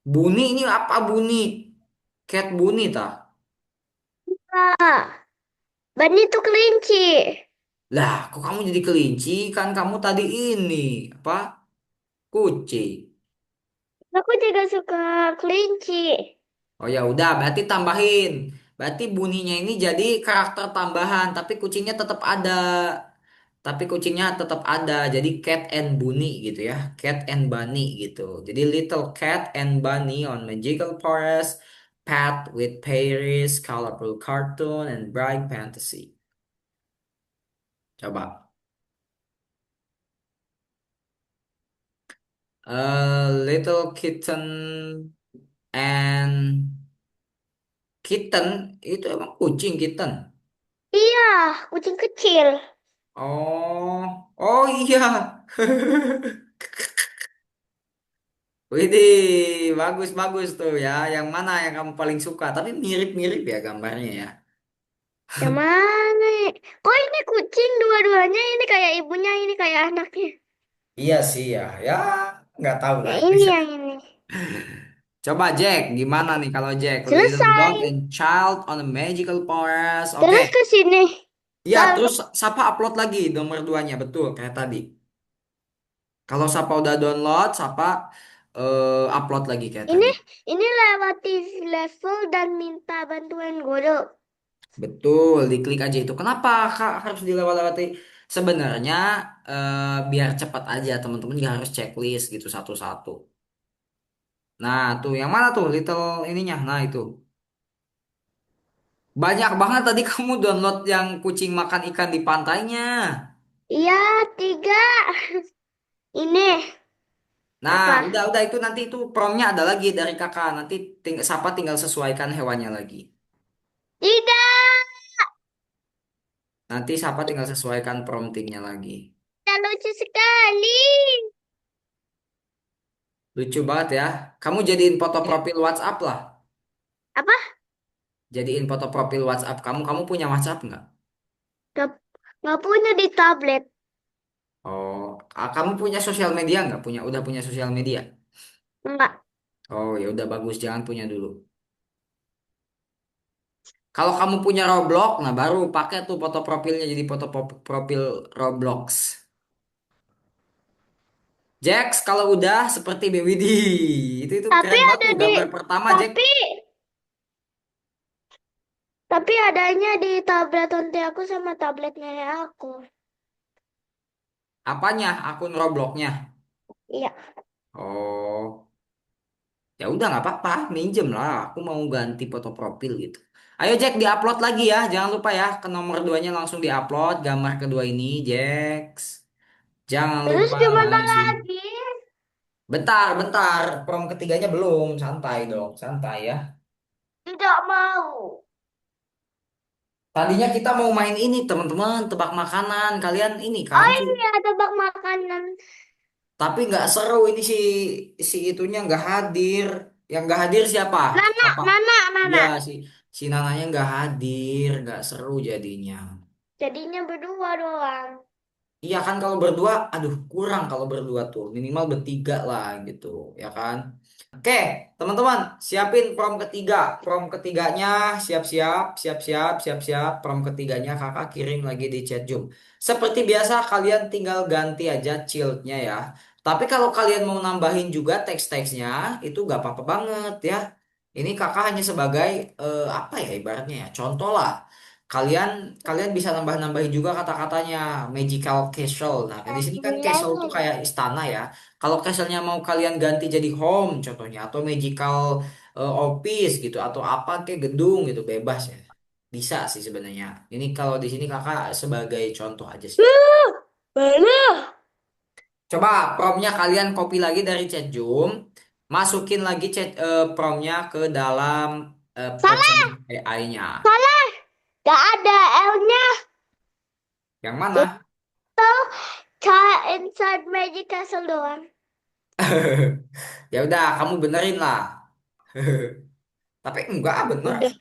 Bunyi ini apa bunyi? Cat bunyi tah? Ah, Bani itu kelinci. Lah, kok kamu jadi kelinci? Kan kamu tadi ini apa? Kucing. Aku juga suka kelinci. Oh ya udah, berarti tambahin. Berarti bunyinya ini jadi karakter tambahan, tapi kucingnya tetap ada. Tapi kucingnya tetap ada. Jadi cat and bunny gitu ya. Cat and bunny gitu. Jadi little cat and bunny on magical forest. Path with Paris, colorful cartoon, and bright fantasy. Coba. A little kitten and kitten itu emang kucing kitten. Iya, kucing kecil. Oh, oh iya. Widih, bagus bagus tuh ya. Yang mana yang kamu paling suka? Tapi mirip-mirip ya gambarnya ya. Yang mana? Kok ini kucing dua-duanya ini kayak ibunya, ini kayak anaknya. Iya sih ya, ya nggak tahu lah. Yang ini yang ini. Coba Jack, gimana nih kalau Jack? Little dog Selesai. and child on a magical forest. Oke, Terus ke sini. ya Lalu terus Sapa upload lagi nomor duanya betul kayak tadi. Kalau Sapa udah download, Sapa upload lagi kayak ini tadi. ini lewati level dan minta bantuan guru. Betul, diklik aja itu. Kenapa Kak harus dilewat-lewati? Sebenarnya biar cepat aja teman-teman juga harus checklist gitu satu-satu. Nah, tuh yang mana tuh little ininya? Nah, itu. Banyak banget tadi kamu download yang kucing makan ikan di pantainya. Iya, tiga. Ini Nah, apa? udah itu nanti itu promnya ada lagi dari kakak. Nanti Sapa tinggal sesuaikan hewannya lagi. Tidak. Nanti Sapa tinggal sesuaikan promptingnya lagi. Tidak lucu sekali. Lucu banget ya. Kamu jadiin foto profil WhatsApp lah. Apa? Jadiin foto profil WhatsApp kamu. Kamu punya WhatsApp nggak? Gak, gak punya di tablet. Oh, kamu punya sosial media nggak? Udah punya sosial media? Enggak. Oh, ya udah bagus. Jangan punya dulu. Kalau kamu punya Roblox, nah baru pakai tuh foto profilnya jadi foto profil Roblox. Jax, kalau udah seperti BWD, itu Tapi keren banget ada tuh di gambar pertama, Jack. tapi adanya di tablet nanti aku sama tablet nenek aku. Apanya? Akun Robloxnya. Iya. Oh, ya udah nggak apa-apa, minjem lah. Aku mau ganti foto profil gitu. Ayo Jack, diupload lagi ya. Jangan lupa ya, ke nomor duanya langsung diupload gambar kedua ini, Jax. Jangan Terus lupa gimana langsung. lagi? Bentar, bentar. Prom ketiganya belum. Santai dong, santai ya. Tidak mau. Tadinya kita mau main ini, teman-teman, tebak makanan. Kalian ini kan, Oh iya, tebak makanan. tapi nggak seru ini si itunya nggak hadir. Yang nggak hadir siapa? Nana, Apa? Nana, Iya Nana. si Nananya nggak hadir, nggak seru jadinya. Jadinya berdua doang. Iya kan kalau berdua, aduh kurang kalau berdua tuh minimal bertiga lah gitu, ya kan? Oke, teman-teman, siapin prom ketiga. Prom ketiganya siap-siap, siap-siap, siap-siap. Prom ketiganya kakak kirim lagi di chat Zoom. Seperti biasa, kalian tinggal ganti aja chillednya ya. Tapi kalau kalian mau nambahin juga teks-teksnya, itu gak apa-apa banget ya. Ini kakak hanya sebagai apa ya ibaratnya ya, contoh lah. Kalian kalian bisa nambah-nambahin juga kata-katanya magical castle. Nah, di sini kan castle tuh kayak istana ya. Kalau castle-nya mau kalian ganti jadi home contohnya atau magical office gitu atau apa kayak gedung gitu bebas ya. Bisa sih sebenarnya. Ini kalau di sini kakak sebagai contoh aja sih. Belum. Coba promnya kalian copy lagi dari chat Zoom, masukin lagi promnya ke dalam Salah, prompt AI-nya. salah. Gak ada L-nya. Yang mana? Itu Child Inside Magic Castle doang. Ya udah, kamu benerin lah. Tapi enggak bener. Udah.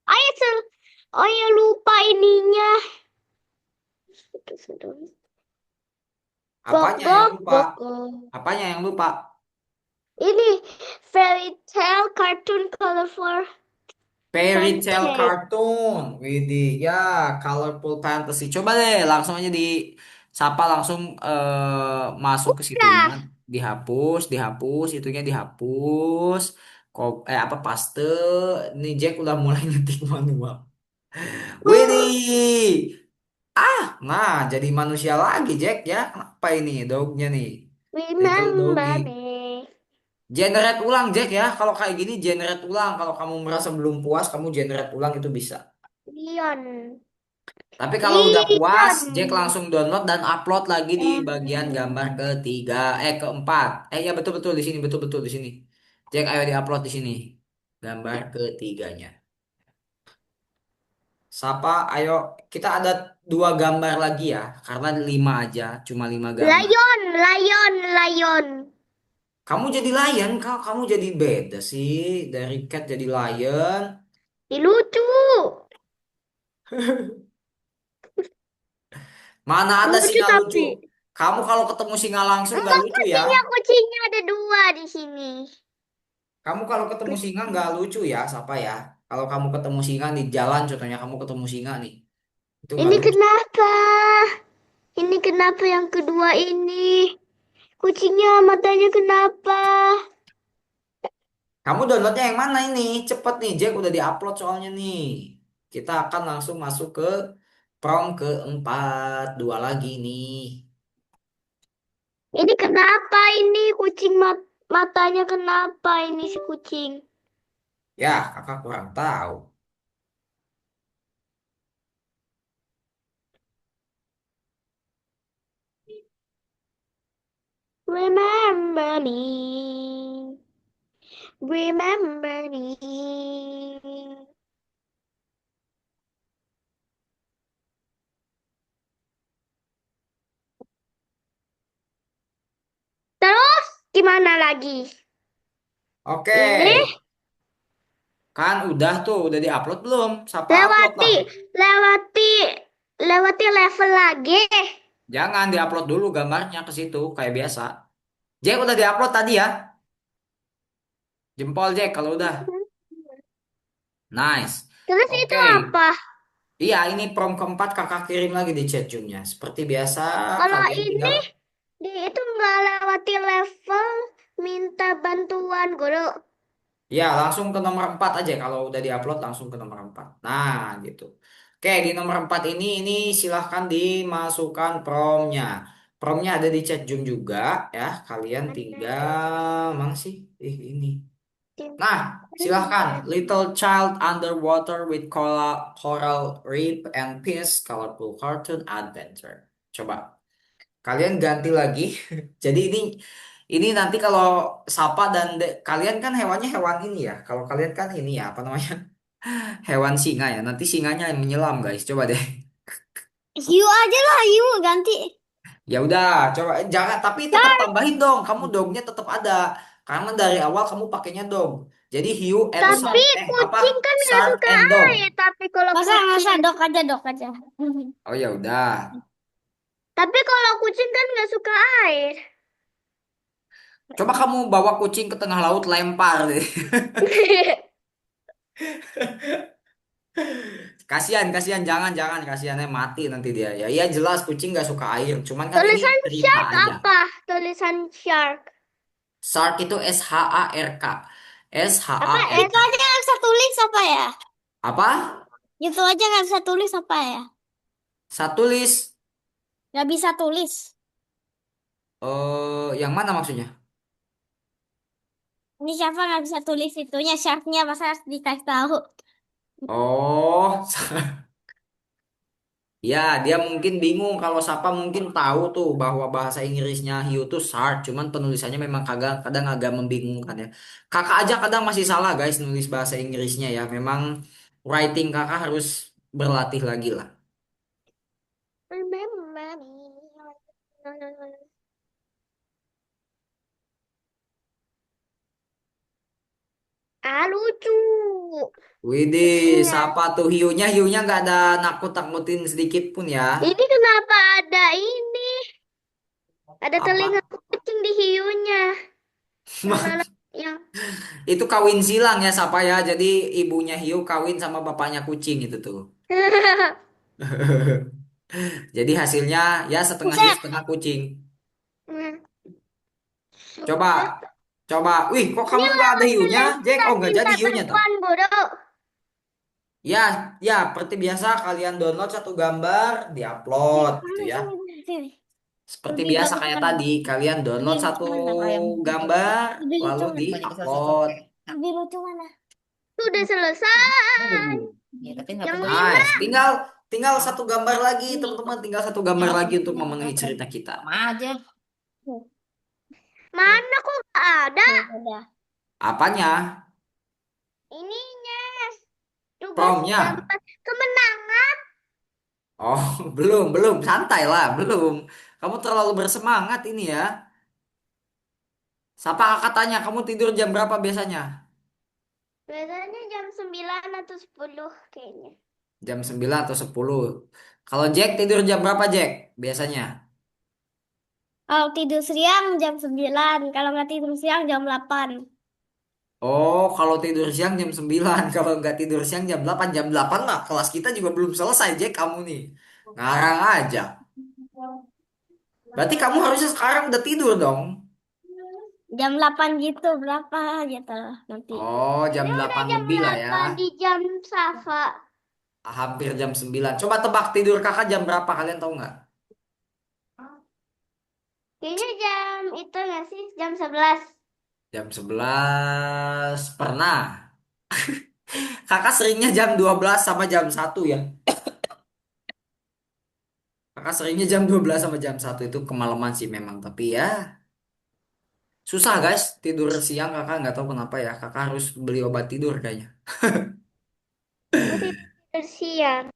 Ayo, ayo lupa ininya. Itu sudah. Bok, Apanya yang bok, lupa? bok. Apanya yang lupa? Ini fairy tale cartoon colorful Fairy tale fantasy. cartoon. Widih, ya colorful fantasy. Coba deh, langsung aja di Sapa langsung masuk ke situnya, Udah. dihapus, dihapus, itunya dihapus. Apa paste? Nih Jack udah mulai ngetik manual. Widih. Nah, jadi manusia lagi Jack ya. Kenapa ini dognya nih? Little doggy. Remember me. Generate ulang Jack ya. Kalau kayak gini generate ulang. Kalau kamu merasa belum puas, kamu generate ulang itu bisa. Lion. Tapi kalau udah puas, Jack Lion. langsung download dan upload lagi di bagian gambar ketiga, keempat. Ya betul-betul di sini, betul-betul di sini. Jack ayo di-upload di sini. Gambar ketiganya. Sapa, ayo kita ada dua gambar lagi ya, karena lima aja, cuma lima gambar. Lion, lion, lion. Kamu jadi lion, kamu jadi beda sih dari cat jadi lion. Ih, lucu. Mana ada Lucu singa lucu? tapi. Kamu kalau ketemu singa langsung nggak Enggak, lucu ya? kucingnya ada dua di sini. Kamu kalau ketemu singa nggak lucu ya, siapa ya? Kalau kamu ketemu singa di jalan, contohnya kamu ketemu singa nih, itu nggak Ini lucu. kenapa? Ini kenapa yang kedua ini? Kucingnya matanya kenapa? Kamu downloadnya yang mana ini? Cepet nih, Jack udah diupload soalnya nih. Kita akan langsung masuk ke prompt keempat, dua lagi nih. Ini kenapa ini kucing matanya kenapa ini si kucing? Ya, kakak kurang tahu. Remember me. Remember me. Terus gimana lagi? Oke, Ini kan udah tuh, udah diupload belum? Siapa upload lah? lewati, lewati, lewati level lagi. Jangan diupload dulu gambarnya ke situ, kayak biasa. Jack udah diupload tadi ya? Jempol Jack kalau udah. Nice. Terus itu Oke. apa? Iya, ini prompt keempat kakak kirim lagi di chat Zoom-nya. Seperti biasa, Kalau kalian tinggal. ini di itu nggak lewati level minta bantuan guru. Ya, langsung ke nomor 4 aja. Kalau udah diupload langsung ke nomor 4. Nah, gitu. Oke, di nomor 4 ini silahkan dimasukkan promnya. Promnya ada di chat Zoom juga ya. Kalian tinggal, mana sih? Ini. Nah, silahkan. Little child underwater with coral reef and peace colorful cartoon adventure. Coba. Kalian ganti lagi. Jadi ini nanti kalau Sapa dan kalian kan hewannya hewan ini ya. Kalau kalian kan ini ya apa namanya? Hewan singa ya. Nanti singanya yang menyelam guys. Coba deh. Hiu aja lah, hiu ganti. Ya udah, coba jangan tapi tetap tambahin dong. Kamu dognya tetap ada. Karena dari awal kamu pakainya dog. Jadi hiu and Tapi apa? kucing kan nggak Shark suka and dog. air. Tapi kalau Masa masa kucing, dok aja. Oh ya udah. tapi kalau kucing kan nggak suka air. Coba kamu bawa kucing ke tengah laut lempar deh. Kasihan, kasihan, jangan kasihannya mati nanti dia. Ya, iya jelas kucing nggak suka air. Cuman kan ini Tulisan cerita shark aja. apa? Tulisan shark. Shark itu SHARK. Apa Itu SHARK. aja nggak bisa tulis apa ya? Apa? Itu aja nggak bisa tulis apa ya? Satu list. Nggak bisa tulis. Yang mana maksudnya? Ini siapa nggak bisa tulis itunya sharpnya masa harus dikasih tahu. Oh, ya dia mungkin bingung kalau Sapa mungkin tahu tuh bahwa bahasa Inggrisnya hiu tuh shark. Cuman penulisannya memang kagak kadang agak membingungkan ya. Kakak aja kadang masih salah guys nulis bahasa Inggrisnya ya. Memang writing kakak harus berlatih lagi lah. Remember me. Ah, lucu. Widih, Kucingnya. siapa tuh hiunya? Hiunya nggak ada nakut-nakutin sedikit pun ya. Ini kenapa ada ini? Ada telinga Apa? kucing di hiunya. Yang Itu kawin silang ya, siapa ya? Jadi ibunya hiu kawin sama bapaknya kucing itu tuh. Jadi hasilnya ya setengah hiu Buset, setengah kucing. yang Coba, coba. Wih, kok ini kamu nggak ada lewatnya hiunya, level Jack? dan Oh, nggak jadi minta hiunya toh. bantuan bodoh. Ya, ya, seperti biasa kalian download satu gambar, diupload gitu ya. sini. Seperti Tidur biasa di kayak mana? tadi, kalian download Tidur di satu mana yang gambar tidur lalu itu mana? di-upload. Tidur itu mana? Sudah selesai. Ya, tapi nggak Yang peduli. lima. Nice. Tinggal tinggal satu gambar lagi, teman-teman. Tinggal satu gambar lagi untuk memenuhi cerita kita. Sama aja. Mana kok gak ada? Udah. Apanya? Ininya. Tugas Promnya. gambar kemenangan. Oh, belum. Santai lah, belum. Kamu terlalu bersemangat ini ya. Siapa kakak tanya, kamu tidur jam berapa biasanya? Biasanya jam 9 atau 10 kayaknya. Jam 9 atau 10. Kalau Jack tidur jam berapa, Jack? Biasanya. Kalau tidur siang jam 9. Kalau nggak tidur siang jam 8. Oh, kalau tidur siang jam 9. Kalau nggak tidur siang jam 8. Jam 8 mah kelas kita juga belum selesai, Jack. Kamu nih. Ngarang aja. Berarti kamu harusnya sekarang udah tidur dong. Jam 8 gitu, berapa gitu nanti. Oh, jam Ini udah 8 jam lebih lah ya. 8 di jam Safa. Hampir jam 9. Coba tebak tidur kakak jam berapa, kalian tahu nggak? Kayaknya jam itu nggak sih? Jam 11. Jam 11 pernah. Kakak seringnya jam 12 sama jam 1 ya. Kakak seringnya jam 12 sama jam 1 itu kemalaman sih memang. Tapi ya susah guys tidur siang kakak nggak tahu kenapa ya. Kakak harus beli obat tidur kayaknya. Aku tidur siang.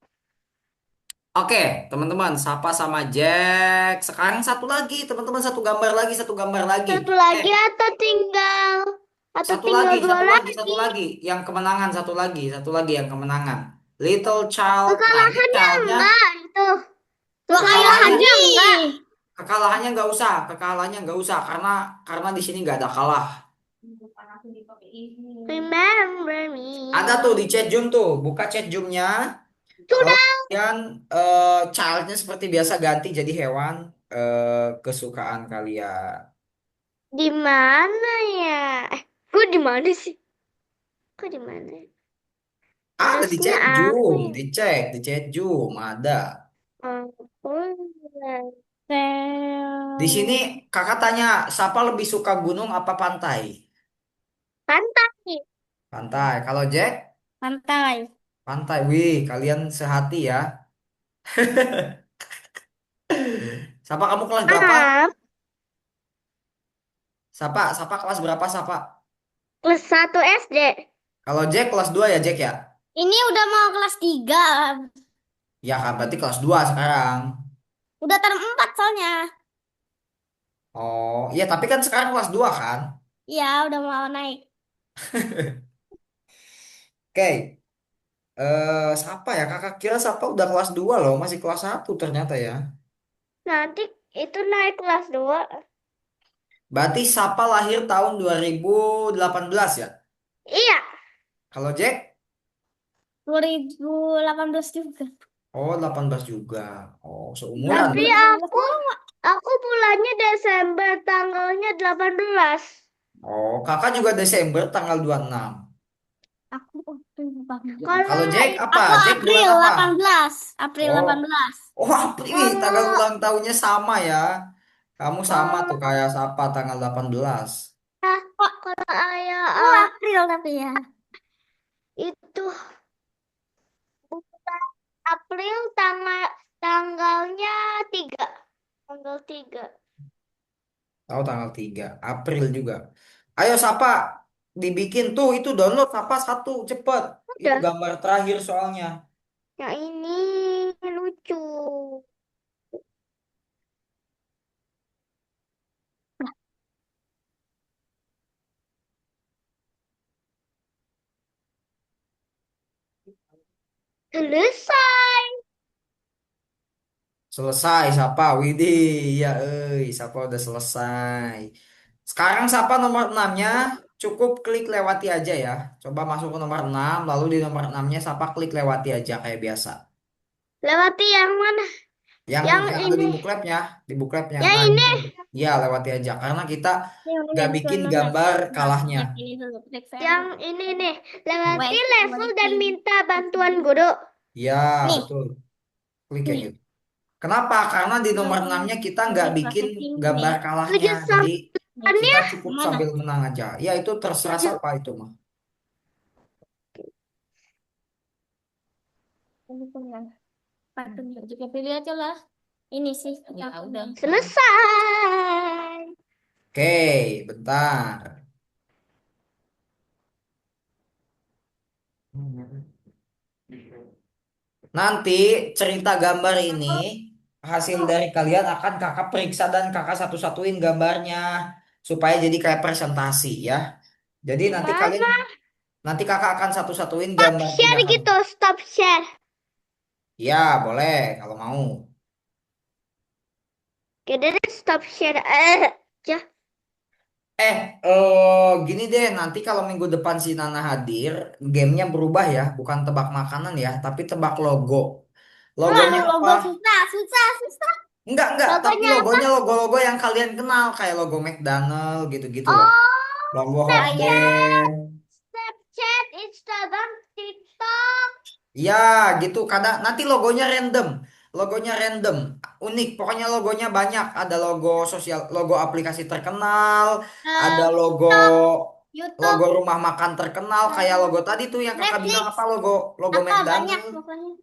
Oke, teman-teman, Sapa sama Jack. Sekarang satu lagi, teman-teman, satu gambar lagi. Satu Eh, lagi atau satu tinggal lagi, dua satu lagi, lagi. satu lagi. Yang kemenangan, satu lagi yang kemenangan. Little Child. Nah, ini Kekalahannya childnya, enggak itu. kekalahannya, Kekalahannya enggak. kekalahannya nggak usah, karena di sini nggak ada kalah. Remember me. Ada tuh di chat Zoom tuh, buka chat Zoomnya. Lalu Sudah kalian childnya seperti biasa ganti jadi hewan kesukaan kalian. di mana ya? Kok di mana sih? Kok di mana? Ada di Harusnya chat apa Zoom, ya? dicek di chat Zoom ada. Oh, Di sini Sel. kakak tanya, siapa lebih suka gunung apa pantai? pantai. Pantai. Kalau Jack, Pantai. pantai. Wih, kalian sehati ya. Siapa kamu kelas berapa? Ah, Siapa kelas berapa? Siapa? kelas 1 SD. Kalau Jack kelas 2 ya Jack ya? Ini udah mau kelas 3. Ya kan berarti kelas 2 sekarang. Udah term 4 soalnya. Oh, iya tapi kan sekarang kelas 2 kan? Iya, udah mau naik. Oke. Siapa ya? Kakak kira siapa udah kelas 2 loh, masih kelas 1 ternyata ya. Nanti itu naik kelas 2. Berarti siapa lahir tahun 2018 ya? Iya, Kalau Jack? 2018 juga. Oh, 18 juga. Oh, seumuran tapi berarti. aku bulannya Desember tanggalnya 18. Oh, kakak juga Desember tanggal 26. Aku April banget. Kalau Kalau Jack apa? Aku Jack bulan April apa? 18. April Oh, 18. oh April. Ih, tanggal kalau ulang tahunnya sama ya. Kamu sama tuh kalau kayak siapa tanggal 18. ah, Kok kalau ayah aku April tapi ya. itu bulan April tanggalnya 3. Tanggal 3. Tahu tanggal 3 April juga. Ayo Sapa, dibikin tuh itu download Sapa satu cepet. Itu Udah, gambar terakhir soalnya. yang ini lucu. Selesai. Selesai Sapa, Widih, ya Sapa udah selesai. Sekarang Sapa nomor 6-nya cukup klik lewati aja ya. Coba masuk ke nomor 6, lalu di nomor 6-nya Sapa klik lewati aja kayak biasa. Lewati yang mana? Yang Yang yang ada ini. di bookletnya. Yang Nah, ini. ya lewati aja karena kita Ini nggak udah bikin download lagi. gambar Nah, kalahnya. ini dulu. Klik Yang saya. ini nih. Lewati Wait, level dan minta bantuan guru. Ya, nih, betul. Klik yang nih. itu. Kenapa? Karena di nomor Belum 6-nya kita nggak bikin processing gambar nih. kalahnya. Tujuh Jadi sampannya kita cukup Mana? sambil menang aja. Ya itu terserah tujuh. siapa itu mah. Ini punya. Patun juga pilih aja lah. Ini sih. Ya udah. Selesai. Oke, bentar. Nanti cerita gambar ini hasil dari kalian akan kakak periksa dan kakak satu-satuin gambarnya supaya jadi kayak presentasi ya. Jadi Gimana? nanti kakak akan satu-satuin Stop gambar punya share kamu. gitu, stop share. Ya, boleh kalau mau. Oke, deh, stop share. Ya. Gini deh, nanti kalau minggu depan si Nana hadir, gamenya berubah ya, bukan tebak makanan ya, tapi tebak logo. Wah, Logonya apa? logo susah, susah, susah. Enggak, tapi Logonya apa? logonya logo-logo yang kalian kenal, kayak logo McDonald gitu-gitu loh. Oh, Logo Ah ya. Hotdog. Snapchat, Instagram, TikTok. Ya, gitu. Kadang nanti logonya random. Logonya random, unik. Pokoknya logonya banyak. Ada logo sosial, logo aplikasi terkenal, ada logo TikTok, logo YouTube, rumah makan terkenal kayak logo tadi tuh yang kakak bilang Netflix, apa logo logo apa banyak McDonald. pokoknya.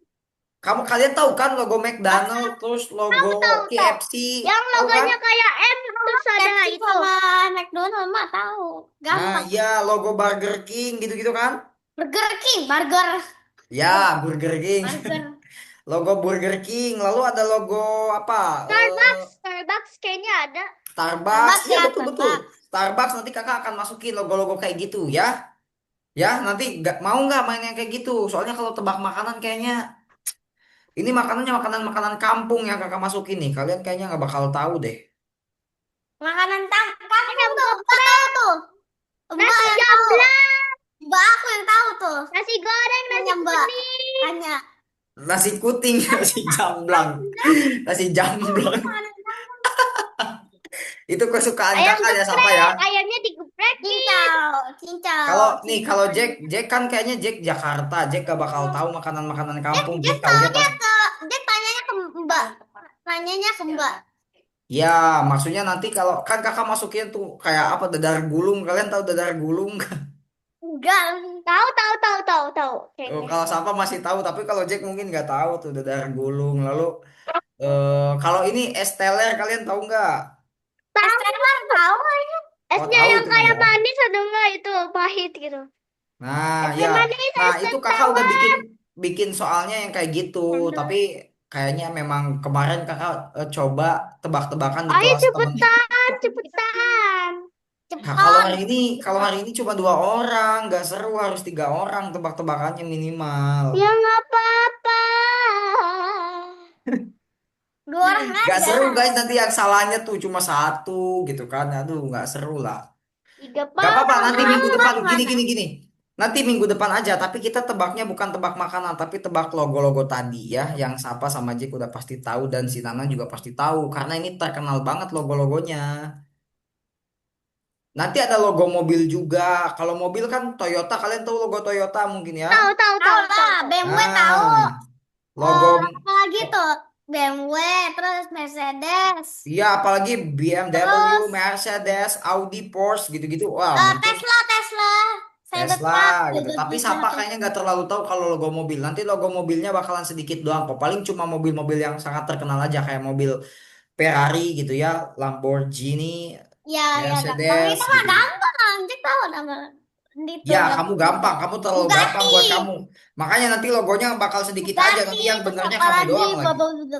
Kalian tahu kan logo Apa? McDonald terus logo Tahu, tahu, tahu. KFC, Yang tahu kan? logonya kayak M terus ada Pepsi itu. sama McDonald mah tahu. Nah, Gampang. iya logo Burger King gitu-gitu kan? Burger King, burger, Ya, Burger King. burger. Logo Burger King. Lalu ada logo apa? Starbucks, Starbucks kayaknya ada. Starbucks. Starbucks Iya, ya, betul-betul. Starbucks. Starbucks nanti kakak akan masukin logo-logo kayak gitu ya. Ya, nanti mau nggak main yang kayak gitu? Soalnya kalau tebak makanan kayaknya ini makanannya makanan-makanan kampung yang kakak masukin nih. Kalian kayaknya nggak bakal tahu deh. Makanan kampung Ayam tuh, Mbak geprek, tahu tuh. Mbak nasi yang tahu. jamblang, Mbak aku yang tahu tuh. nasi goreng, nasi Tanya Mbak, kuning. tanya. Nasi kuting, nasi jamblang, nasi jamblang. Makanan kampung. Itu kesukaan Ayam kakak ya siapa ya? geprek, ayamnya digeprekin. Cincau, cincau, Kalau cincau. Jack kan kayaknya Jack Jakarta. Jack gak bakal tahu makanan-makanan Jack, kampung. Jack Jack taunya taunya pas. ke, Jack tanyanya ke Mbak. Tanyanya ke Mbak. Ya, maksudnya nanti kalau kan kakak masukin tuh kayak apa dadar gulung. Kalian tahu dadar gulung? Enggak. Tahu, tahu, tahu, tahu, tahu. Oh, Kayaknya. kalau siapa masih tahu, tapi kalau Jack mungkin nggak tahu tuh dadar gulung. Lalu kalau ini es teler kalian tahu nggak? Es Tahu. teler tahu kayaknya. Oh Esnya tahu yang itu mah kayak ya. manis atau enggak itu pahit gitu. Nah Es ya, teh manis, nah es itu teh kakak udah tawar. bikin bikin soalnya yang kayak gitu. Cendol. Tapi kayaknya memang kemarin kakak coba tebak-tebakan di Ayo kelas temen. cepetan, cepetan. Nah, kalau Cepet. hari ini cuma 2 orang, nggak seru harus 3 orang tebak-tebakannya minimal. Ya nggak apa-apa. Dua orang Nggak aja. seru guys nanti yang salahnya tuh cuma satu gitu kan, aduh nggak seru lah. Tiga Gak apa-apa apa? nanti minggu Gampang depan gini mana? gini gini. Nanti minggu depan aja, tapi kita tebaknya bukan tebak makanan, tapi tebak logo-logo tadi ya, yang Sapa sama Jack udah pasti tahu dan si Nana juga pasti tahu karena ini terkenal banget logo-logonya. Nanti ada logo mobil juga. Kalau mobil kan Toyota, kalian tahu logo Toyota mungkin ya. Tahu, tahu, Tahu tahu, tahu, lah, tahu. BMW tahu. Nah, logo Apa lagi tuh? BMW, terus Mercedes, iya apalagi BMW, terus Mercedes, Audi, Porsche gitu-gitu. Wah, mungkin Tesla, Tesla, Tesla Cybertruck, gitu. gitu Tapi gitu Sapa kayaknya Tesla. nggak terlalu tahu kalau logo mobil. Nanti logo mobilnya bakalan sedikit doang kok. Paling cuma mobil-mobil yang sangat terkenal aja kayak mobil Ferrari gitu ya, Lamborghini, Ya, ya gampang. Mercedes Itu mah gitu-gitu. gampang. Anjir tahu nama. Itu Ya, kamu gampang. gampang, kamu terlalu gampang Bugatti, buat kamu. Makanya nanti logonya bakal sedikit aja. Bugatti, Nanti yang terus benernya apa kamu lagi? doang lagi.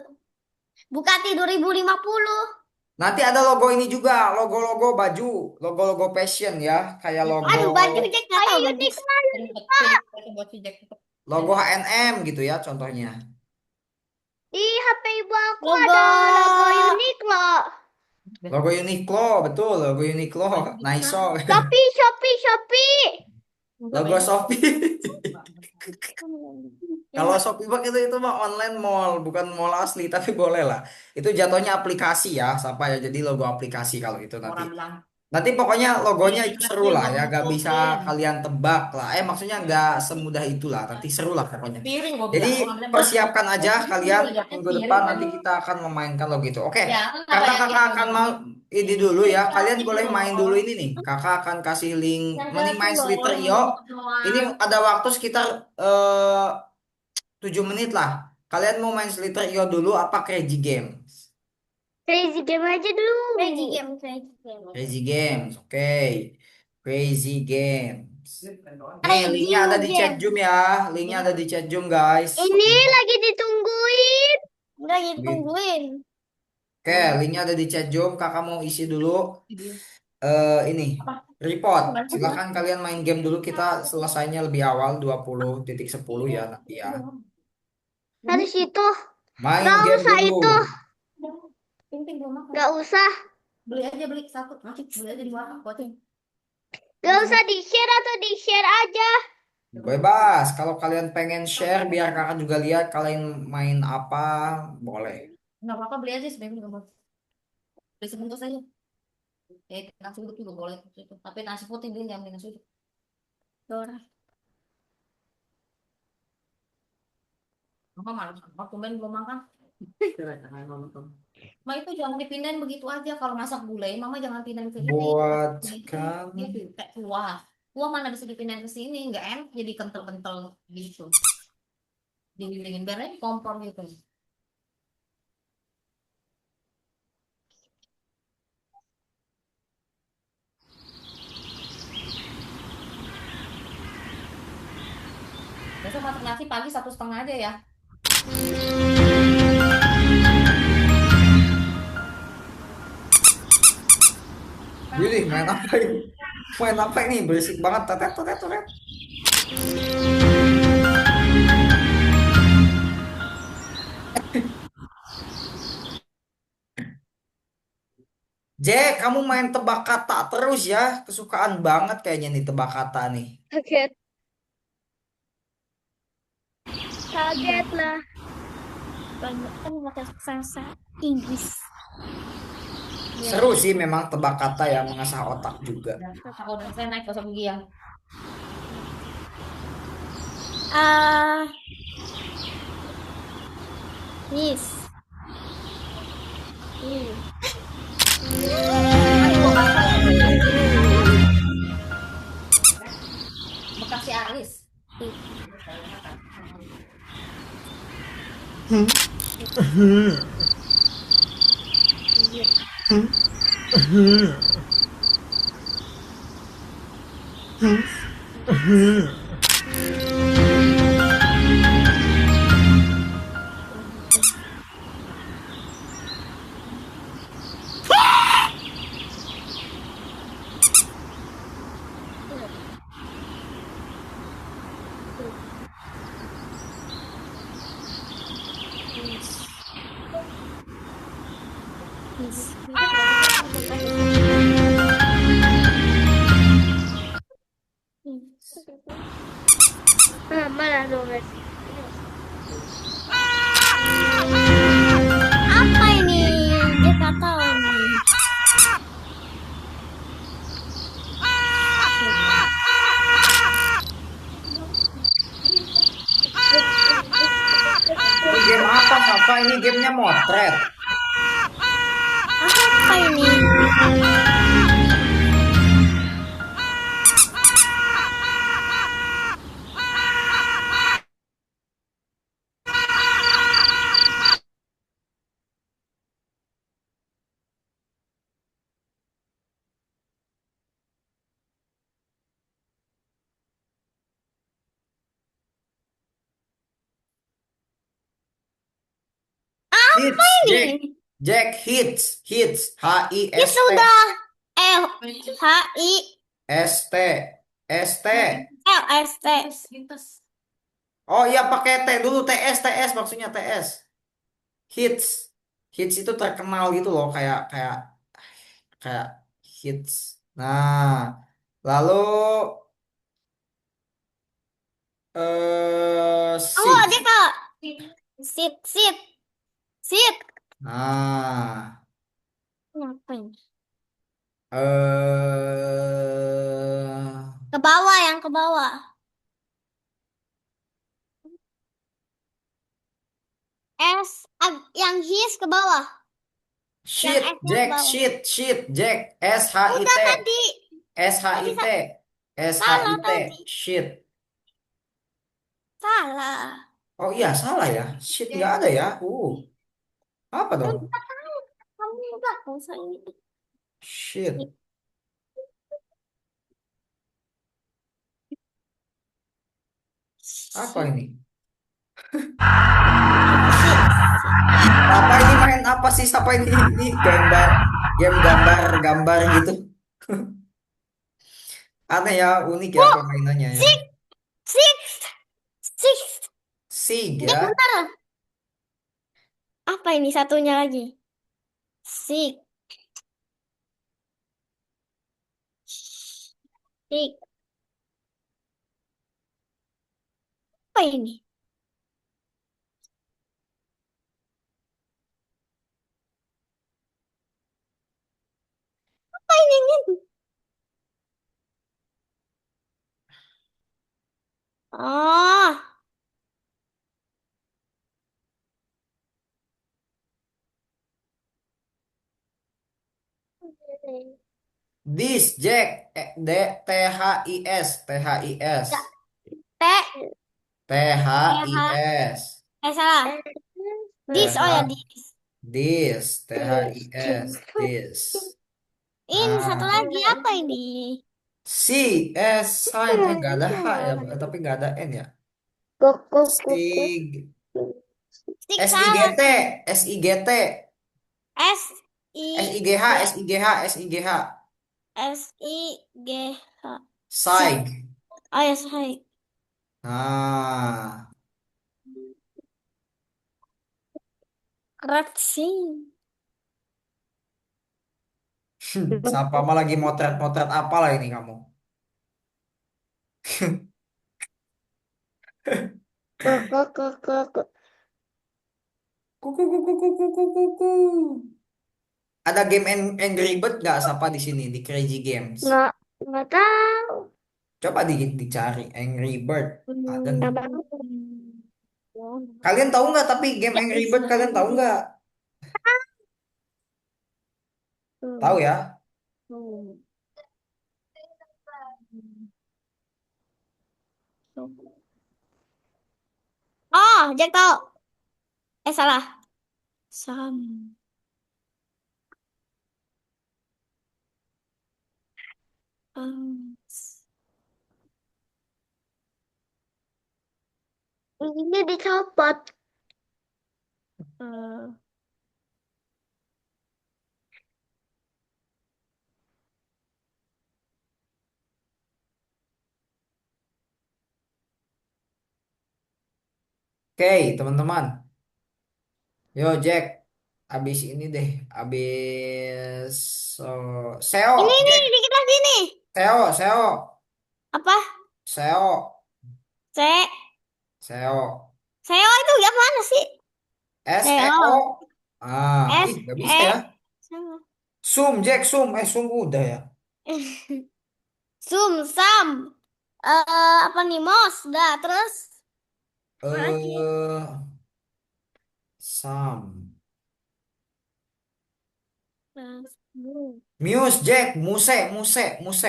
Bugatti 2050. Nanti ada logo ini juga, logo-logo baju, logo-logo fashion ya, kayak logo Aduh, baju Jack nggak Ayo tahu baju. Uniqlo, Uniqlo. logo H&M gitu ya contohnya. Di HP ibu aku Logo ada logo Uniqlo. Logo Uniqlo, betul, logo Uniqlo, Nice. Shopee, Shopee, Shopee. Logo Shopee. yang Kalau Shopee Bang itu mah online mall, bukan mall asli, tapi boleh lah. Itu jatuhnya aplikasi ya, siapa ya? Jadi logo aplikasi kalau itu nanti. Nanti pokoknya logonya itu seru Aplikasi lah ya, ngomong gak bisa komplain. kalian tebak lah. Maksudnya gak semudah itulah. Nanti seru lah pokoknya. Piring gue Jadi bilang, orang bilang, "Mak, persiapkan aja kalian banyaknya minggu piring depan kan." nanti kita akan memainkan logo itu. Oke, Ya, kan nggak karena banyak kakak yang akan ngomong. mau ini dulu ya. Kalian Plastik boleh gitu main dulu loh. ini nih. Kakak akan kasih link Yang mending itu main loh, Slither yang Io. Ini doang. ada waktu sekitar 7 menit lah. Kalian mau main Slither Io dulu apa Crazy Game? Crazy game aja dulu. Crazy game, crazy game. Crazy Games, oke. Crazy Games. Nih, linknya ada Crazy di chat game. Zoom ya. Linknya ada di chat Zoom, guys. Ini lagi ditungguin. Udah gitu Oke, tungguin. linknya ada di chat Zoom. Kakak mau isi dulu ini Apa? report. Bukan aja. Silahkan kalian main game dulu. Kita selesainya lebih awal 20.10 ya nanti ya. Harus itu. Main Gak game usah dulu. itu. Penting belum makan. Gak usah. Beli aja beli satu. Nanti beli aja di warung. Kuatin. Gak usah di-share atau di-share aja. Bebas. Kalau kalian pengen share biar kakak juga lihat kalian main apa, boleh. Nggak apa-apa beli aja sebenarnya nggak apa-apa. Beli sebungkus aja. Ya nasi uduk juga boleh. Tapi nasi putih beli jangan beli nasi uduk. Dora. Mama malas. Waktu main belum makan. Ma itu jangan dipindahin begitu aja. Kalau masak gulai, mama jangan pindahin ke ini. Buat Gitu, kamu. gitu. Kayak kuah. Kuah mana bisa dipindahin ke sini? Nggak enak jadi kental-kental gitu. Dingin-dingin biar aja kompor gitu. Besok masak nasi pagi 1,5 aja ya. Wih, main apa ini? Main apa ini? Berisik banget. Tetet, tetet, tetet. Jack, kamu main tebak kata terus ya. Kesukaan banget kayaknya nih tebak kata nih. Kaget. Kaget lah. Banyak kan pakai bahasa Inggris. Seru sih memang tebak kata ya, mengasah otak juga. Aku udah saya naik gosok gigi ya. Ah, yes. Bekasi Aris. Mana dong guys? Apa ini? Dia tak tahu nih. Ini game apa, Kakak? Ini gamenya motret. Apa ini? Hits, Jack. Ini. Jack hits, hits. Itu H-I-S-T. udah H-I-S-T. S-T. S-T. L-S-T. Lintas. Oh iya pakai T dulu. TS, TS maksudnya TS. Hits. Hits itu terkenal gitu loh. Kayak kayak kayak hits. Nah, lalu Oh, dia six. kak. Sit, sit, sit. Nah, Ngapain? Ke bawah, yang ke bawah. Yang his ke bawah. Yang Shit, S-nya ke Jack, bawah. shit, Jack. S-H-I-T. Udah tadi. Tadi S-H-I-T. salah S-H-I-T. tadi. Shit. Salah. Oh iya, salah ya. Shit, nggak ada ya. Apa Kan dong? kita tahu. Kamu udah nggak usah ini. Shit. Apa Sip. ini? Sip. Sip. Apa ini main apa sih? Apa ini gambar, game gambar gitu. Aneh ya, unik ya Oh, permainannya ya. six, six, six. Sig Jack, ya. bentar. Apa ini satunya lagi? Six, six. Apa ini? Apa ini? Oh. This Jack. D T H I S. T H I Enggak. S. T, T H T, I H. S. Salah. T This, oh ya, H this. This. T H I S. This. Ini satu Ah. lagi apa ini? Si, sign, nggak ada H ya, tapi nggak ada N ya. Sig, Six S I G salah. T, S I G T, S S I I G H, G S I G H, S I G H, SIGH. Sig. Sig. Oh ya, sig. Nah, Keraksi. siapa mah lagi motret-motret apa lah ini kamu? Kuku kuku kuku kuku kuku. Ada game Angry Bird nggak siapa di sini di Crazy Games? Nggak tahu. Coba dicari Angry Bird. Ada nggak? Hmm. Kalian tahu nggak? Tapi game Ya, Angry Bird bisa. kalian tahu nggak? Tahu Hmm. ya? Hmm. Oh, Jack tahu. Salah. Sam. Um, Ini dicopot. eh, Oke, teman-teman. Yo, Jack. Abis ini deh. Abis ini SEO, nih, Jack. dikit lagi nih. SEO. Apa? SEO. Se, SEO. Seo itu yang mana sih? SEO. Seo. Ih, S, nggak bisa E. ya. Sama. Zoom, Jack, zoom. Zoom udah ya. Sum, sam. Apa nih, mos? Dah, terus. Apa lagi? Eh, Sam. Terus, Muse, Jack. Muse. Muse.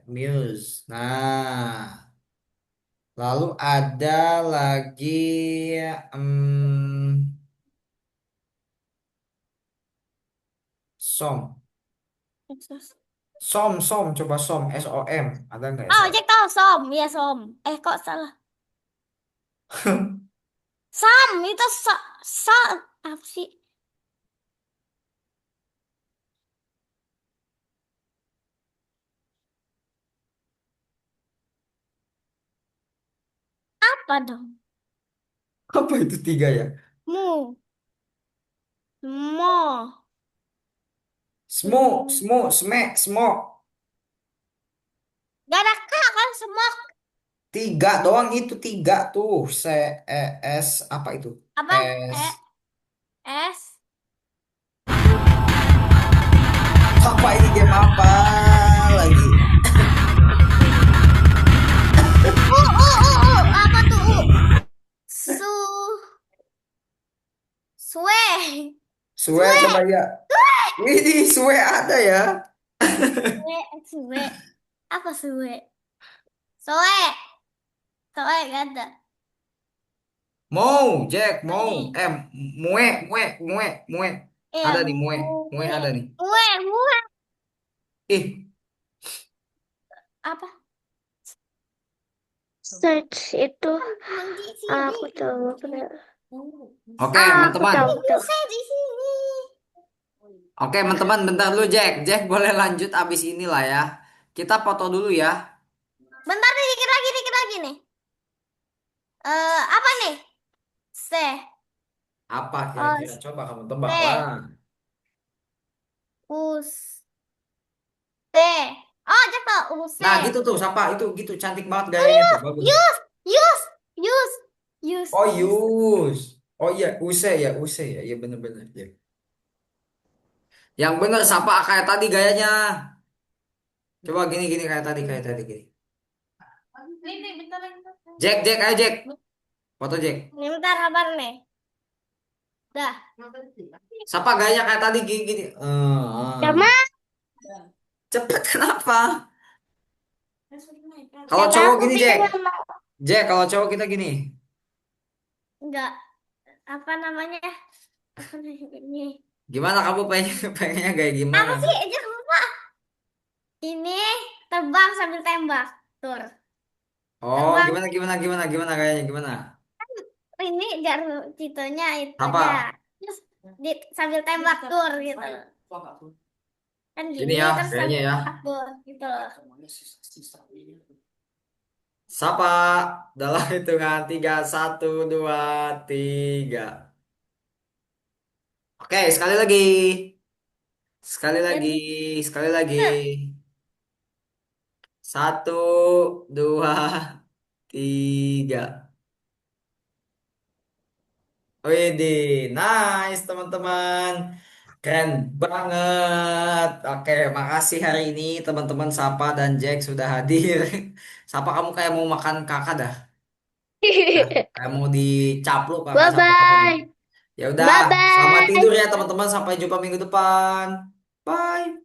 Muse. Nah. Lalu ada lagi som. terus. Coba som. Ada nggak Oh, som? Jack tahu som. Ya, som. Kok salah? Sam, itu sa, apa sih? Apa dong? Apa itu tiga ya? Mu, mo, mu. Smo. Gak ada kak kan semua. Tiga doang itu tiga tuh. S apa itu? Apa? Eh, S. S. Apa ini game apa lagi? Apa tuh U? Su. Sue. Sue Sue. coba ya. Ini Sue ada ya. Sue. Apa sue? Soe. Soe gak ada. Mau, Jack, mau. Nih. Mue, mue, mue, mue. Iya, Ada nih mue, mue mue. ada nih. Mue. Ih, Apa? Search itu Emang di aku sini. tahu benar. oke, Aku teman-teman. tahu tahu. Saya di sini. Oke, teman-teman, bentar dulu, Jack. Jack boleh lanjut abis inilah ya. Kita foto dulu ya. Bentar nih, dikit lagi nih. Apa nih? Se. Apa kira-kira? Os. Coba kamu tebak T. lah. Us. T. Oh, jatuh. Nah, Use. gitu tuh, Sapa. Itu gitu cantik banget gayanya tuh. Bagus. Use. Use. Use. Use. Oh, Use. Yus. Oh iya, Use ya, Use ya. Iya bener-bener. Ya. Yang bener Sapa kayak tadi gayanya. Coba gini-gini kayak tadi gini. Ini bentar, bentar. Jack, Jack, ayo Jack. Foto Jack. Ini bentar kabar nih. Dah. Sapa gayanya kayak tadi gini, gini. Sama Cepet kenapa? Kalau kata cowok aku gini Jack. bilang Jack, kalau cowok kita gini. Enggak. Apa namanya? Apa ini? Gimana kamu pengen pengennya kayak Apa gimana? sih? Jangan lupa. Ini terbang sambil tembak. Tur. Oh, Terbang. gimana gayanya gimana? Ini jar citonya itu aja. Apa? Terus sambil tembak tur gitu. Kan Gini gini ya, terus gayanya sambil ya. tembak tur gitu loh. Sapa dalam hitungan tiga, satu, dua, tiga. Oke, sekali lagi. Sekali Dan lagi, sekali lagi. Satu, dua, tiga. Widih, nice teman-teman. Keren banget. Oke, makasih hari ini teman-teman Sapa dan Jack sudah hadir. Sapa kamu kayak mau makan kakak dah. Ya, kayak mau dicaplok kakak bye sama kakak. bye Ya udah, bye selamat tidur bye. ya teman-teman. Sampai jumpa minggu depan. Bye.